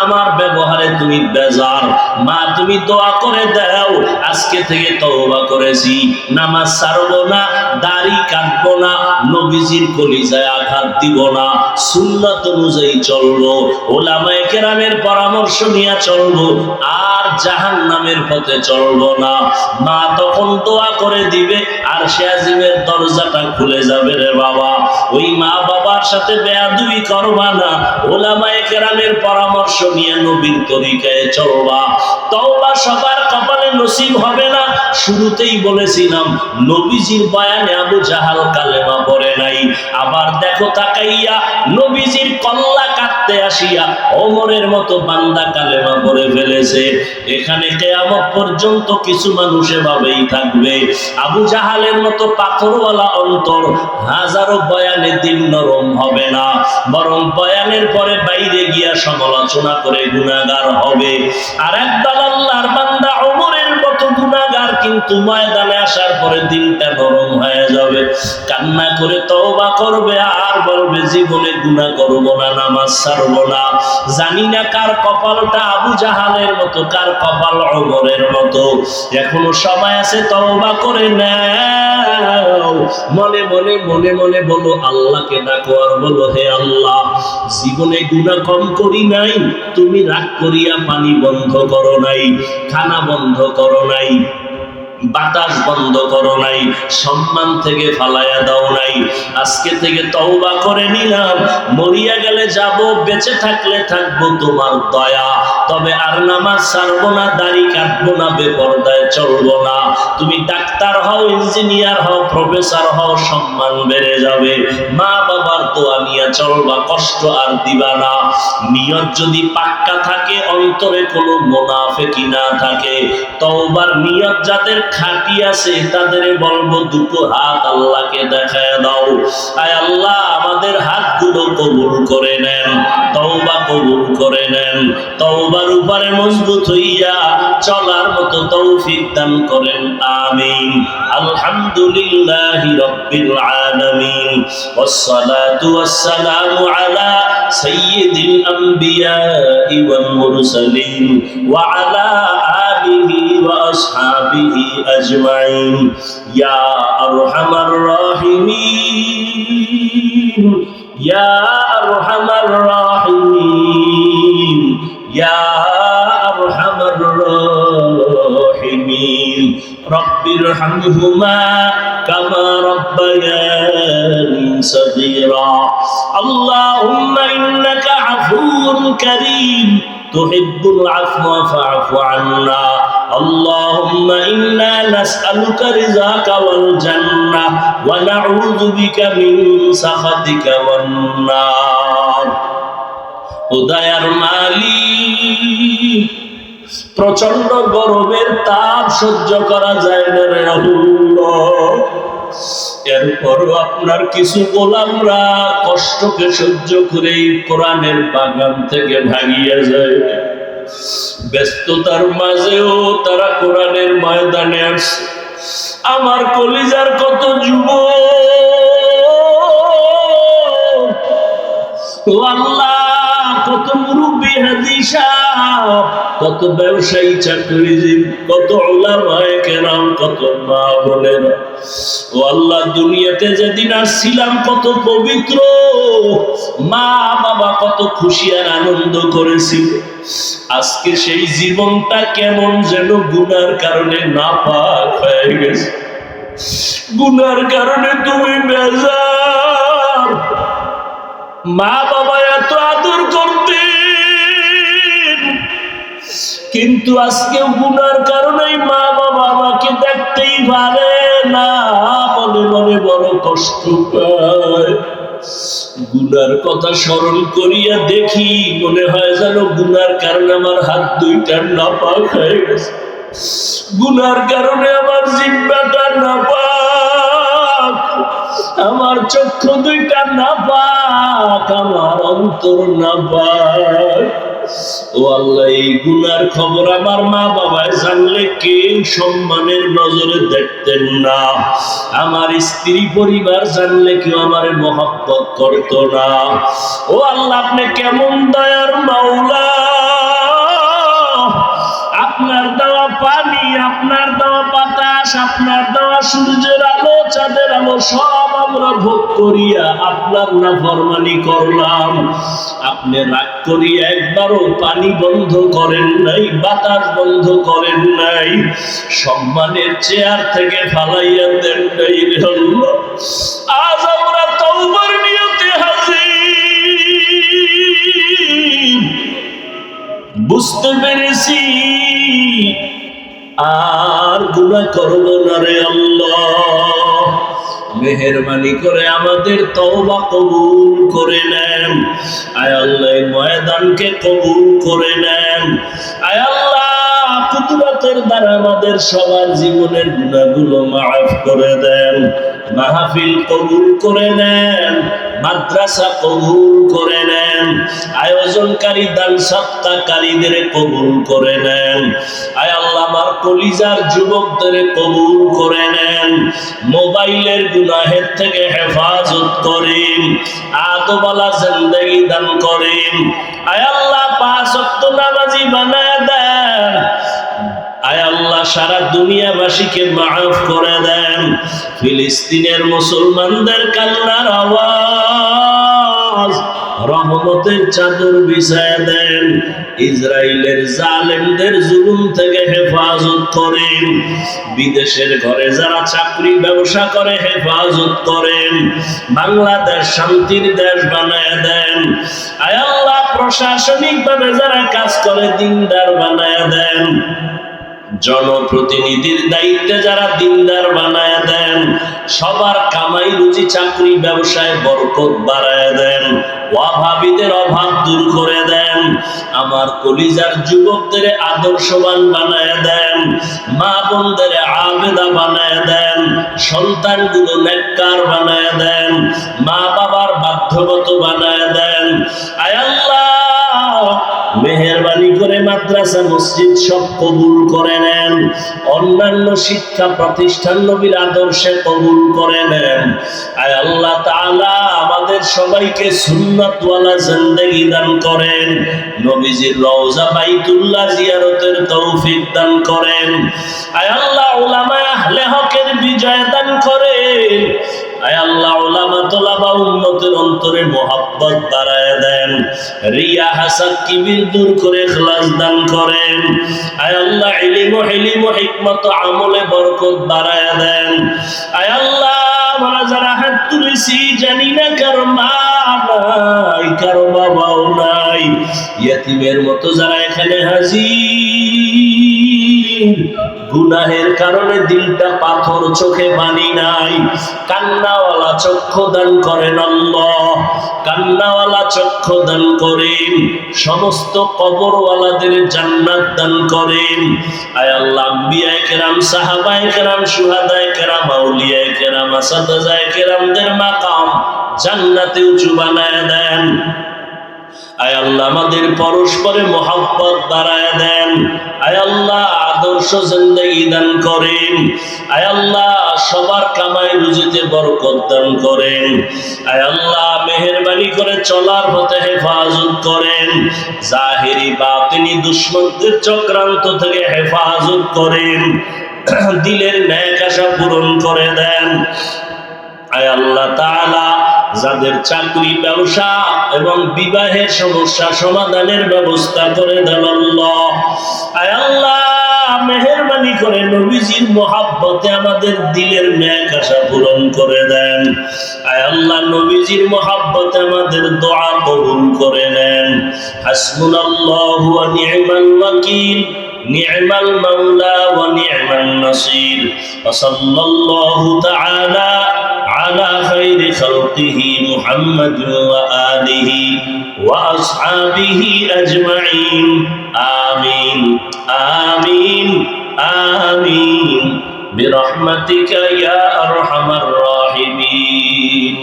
আমার ব্যবহারে তুমি বেজার। মা তুমি দোয়া করে দাও, আজকে থেকে তওবা করেছি, নামাজ ছাড়বো না, দাড়ি কাটবো না, নবীজির কলিজায় আঘাত দিব না, সুন্নাত অনুযায়ী চলবো, ওলামায়ে কেরামের পরামর্শ নিয়ে চলবো, আর জাহান্নামের পথে চলবো না। মা তখন দোয়া করে দিবে, আর সে আজিমের দরজাটা খুলে যাবে রে বাবা। ওই মা বাবার সাথে বেয়াদবি করবা না, ওলামায়ে কেরামের পরামর্শ নিয়ে নবীর তরিকায় চলবা। তওবা সবার কপালে নসিব হবে না। শুরুতেই বলেছিলাম, নবীজির বয়ানে আবু জাহাল কালেমা পড়ে নাই। আবার দেখো তাকাইয়া, নবীজির কল্লা কাটতে আসিয়া ওমরের মতো বান্দা কালেমা পড়ে ফেলেছে। এখানে কিয়ামত পর্যন্ত কিছু মানুষ এভাবেই থাকবে, আবু জাহালের মতো পাথরওয়ালা অন্তর, হাজারো বয়ানে দিল নরম হবে না, বরং বয়ানের পরে বাইরে গিয়া সমালোচনা করে গুনাহগার হবে। আর একদল আল্লাহর বান্দা ওমরের মতো গুনাহগার, কিন্তু ময়দানে আসার পরে দিলটা নরম হয়ে যাবে, কান্না করে তওবা করবে, আর বলবে জীবনে গুনাহ করব না, নামাজ ছাড়বো না। জানি না কার কপালটা আবু জাহালের মতো, কার কপাল ওমরের মতো। এখনো সময় আছে, তওবা করে নাও। মনে মনে মনে মনে বলো, আল্লাহকে ডাকো, আর বলো, হে আল্লাহ, জীবনে গুনাহ কম করি নাই, তুমি রাগ করিয়া পানি বন্ধ করো নাই, খানা বন্ধ করো নাই, বাতাস বন্ধ করো নাই, সম্মান থেকে ফালাইয়া দাও নাই। আজকে থেকে তওবা করে নিলাম, মরিয়া গেলে যাব, বেঁচে থাকলে থাকবো তোমার দয়া। তবে আর নামাজ ছাড়বো না, দাড়ি কাটবো না, বেপরদায় চলবো না। তুমি ডাক্তার হও, ইঞ্জিনিয়ার হও, প্রফেসর হও, সম্মান বেড়ে যাবে। মা বাবার দোয়া নিয়ে চলবা, কষ্ট আর দিবা না। নিয়ত যদি পাক্কা থাকে, অন্তরে কোনো মুনাফিকি না থাকে, তওবার নিয়ত যাদের খাঁটি আছে, তাদের বলবো দুটো হাত আল্লাহকে দেখায় দাও। আয় আল্লাহ, আমাদের হাতগুলো কবুল করে নেন, তওবা কবুল করে নেন, তওবার উপরে মজবুত হইয়া চলার মতো তৌফিক দান করেন, আমিন। আলহামদুলিল্লাহি রাব্বিল আলামিন, ওয়াসসালাতু ওয়াসসালামু আলা সাইয়্যিদিল আমবিয়াই ওয়াল মুরসালিন ওয়া আলা আলিহি ওয়া আসহাবিহি আজমাইন। ইয়া আরহামার রাহিমিন, ইয়া আরহামার রাহিমিন, ইয়া আরহামার রাহিমিন। রব্বিরহামহুমা কামা রাব্বায়ানি সগীরা। আল্লাহুম্মা ইন্নাকা আফুউন কারীম তুহিব্বুল আফওয়া ফা'ফু আন্না। اللهم إنا نسألك رضاك والجنة ونعوذ بك من سخطك والنار। ও দয়ার মালিক, প্রচন্ড গরমের তাপ সহ্য করা যায় না রে আল্লাহ, এরপরও আপনার কিছু গোলামরা কষ্টকে সহ্য করে কোরআনের বাগান থেকে ভাগিয়ে যায়। ব্যস্ততার মাঝেও তারা কোরআনের ময়দানে আসছে। আমার কলিজার কত যুবক ও আল্লাহ, কত মুরব্বী হাদিস সাহেব, কত ব্যবসায়ী চাকরিজীবী, কত উলামায়ে কেরাম, কত মা বোনেরা, ও আল্লাহ, দুনিয়াতে যেদিন আসছিলাম কত পবিত্র, মা বাবা কত খুশি আর আনন্দ করেছিল। আজকে সেই জীবনটা কেমন যেন গুনার কারণে নাপাক হয়ে গেছে। গুনার কারণে তুমি বেজার। মা বাবা এত আদর করতেন, কিন্তু আজকে গুনার কারণে মা বাবা আমাকে দেখতেই পারে না, মনে মনে বড় কষ্ট পায়। গুনার কথা স্মরণ করিয়া দেখি, মনে হয় যেন গুনার কারণে আমার হাত দুইটা নাপাক হয়ে গেছে, গুনার কারণে আমার জিহ্বাটা নাপাক, আমার চক্ষু দুইটা নাপাক, আমার অন্তর নাপাক। ও আল্লাহ, এই গুনার খবর আমার মা বাবায় জানলে কেউ সম্মানের নজরে দেখতেন না, আমার স্ত্রী পরিবার জানলে কেউ আমার মহব্বত করত না। ও আল্লাহ, আপনি কেমন দয়ার মাওলা! আপনার দেওয়া পানি, আপনার দেওয়া বাতাস, আপনার দেওয়া সূর্যের আলো, চাঁদের আলো সব আমরা ভোগ করিয়া আপনার নাফরমানি করলাম। আপনি রাগ করিয়া একবারও পানি বন্ধ করেন নাই, বাতাস বন্ধ করেন নাই, সম্মানের চেয়ার থেকে ফালাইয়া দেন নাই রে আল্লাহ। আজ আমরা তওবার নিয়তে হাজির, বুঝতে পেরেছি আর গুনাহ করব না রে আল্লাহ। মেহেরবানি করে আমাদের তওবা কবুল করে নেন। আয় আল্লাহ, এই ময়দানকে কবুল করে নেন। আয় আল্লাহ, কুদরতের দ্বারা আমাদের সবার জীবনের গুনাহগুলো মাফ করে দেন। মাহফিল কবুল করে নেন, মাদ্রাসা কবুল করে নেন, আয়োজনকারী দান সৎকারীদের কবুল করে নেন। আয় আল্লাহ, আমার কলিজার যুবকদের কবুল করে নেন। মোবাইলের গুনাহের থেকে হেফাজত করেন, আদবালা জিন্দেগি দান করেন। আয় আল্লাহ, 5 ওয়াক্ত নামাজি বানায় দেন। আয় আল্লাহ, সারা দুনিয়াবাসীকে মাফ করে দেন। ফিলিস্তিনের মুসলমানদের কান্নার আওয়াজ রহমতের চাদর বিছায় দেন। ইসরায়েলের জালেমদের জুলুম থেকে হেফাজত করেন। বিদেশের ঘরে যারা চাকরি ব্যবসা করে হেফাজত করেন। বাংলাদেশ শান্তির দেশ বানায় দেন। আয় আল্লাহ, প্রশাসনিক ভাবে যারা কাজ করে দিনদার বানায় দেন। জনপ্রতিনিধির দায়িত্বে যারা দিনদার বানায় দেন। সবার কামাই রুজি চাকরি ব্যবসায় বরকত বাড়ায় দেন। অভাবীদের অভাব দূর করে দেন। আমার কলিজার যুবকদের আদর্শবান বানায় দেন। মা বোনদের আবেদা বানায় দেন। সন্তানগুলো নেককার বানায় দেন। মা বাবার বাধ্যগত বানায় দেন। আয় আল্লাহ, মেহেরবানি করে মাদ্রাসা মসজিদ সব কবুল করে নেন। অন্যান্য শিক্ষা প্রতিষ্ঠান নবীর আদর্শে কবুল করে নেন। আয় আল্লাহ তাআলা, আমাদের সবাইকে সুন্নাতওয়ালা জিন্দেগি দান করেন। নবীজির রওজা বাইতুল্লাহ জিয়ারতের তৌফিক দান করেন। আয় আল্লাহ, উলামা আহলে হকের বিজয় দান করেন। আয় আল্লাহ, উলামা তোলাবা উম্মতের অন্তরে মোহাব্বত বাড়ায় দেন। রিয়া হাসাদ কিবির দূর করে ইখলাস দান করেন। আয় আল্লাহ, ইলম ও হিকমত আমলে বরকত বাড়ায় দেন। আয় আল্লাহ, আমরা যারা হাত তুলেছি জানি না কারো মা নাই, কারো বাবাও নাই, ইয়েতিমের মতো যারা এখানে হাজির, গুনাহের কারণে দিলটা পাথর, চোখে পানি নাই, কান্নাওয়ালা চক্ষু দান করেন আল্লাহ। কান্নাওয়ালা চক্ষু দান করেন। সমস্ত কবরওয়ালাদের জান্নাত দান করেন। আয় আল্লাহ, আম্বিয়ায়ে কেরাম, সাহাবায়ে কেরাম, শুহাদায়ে কেরাম, আউলিয়ায়ে কেরাম, আসাদায়ে কেরামদের মাকাম জান্নাতে উঁচু বানায় দেন। আয় আল্লাহ আমাদের পরস্পরে মহব্বত বাড়ায় দেন। আয় আল্লাহ আদর্শ জিন্দেগি দান করেন। আয় আল্লাহ সবার কামাই রুজিতে বরকত দান করেন। আয় আল্লাহ মেহেরবানি করে চলার পথে হেফাজত করেন। জাহিরি বাতিনি দুশমনদের চক্রান্ত থেকে হেফাজত করেন। দিলের ন্যাক আশা পূরণ করে দেন। আয় আল্লাহ তাআলা যাদের চাকরি ব্যবসা এবং বিবাহের সমস্যা সমাধানের ব্যবস্থা করে দেন আল্লাহ। আয় আল্লাহ মেহেরবানি করে নবীজির মহব্বতে আমাদের দিলের ন্যাক আশা পূরণ করে দেন। আয় আল্লাহ নবীজির মহব্বতে আমাদের দোয়া কবুল করে নেন। হাসবুনাল্লাহু ওয়া নি'মাল ওয়াকিল, নি'মাল মাওলা ওয়া নি'মান নাসির। ওয়া সাল্লাল্লাহু তাআলা على خير خلقه محمد وآله وأصحابه أجمعين آمين آمين آمين برحمتك يا أرحم الراحمين.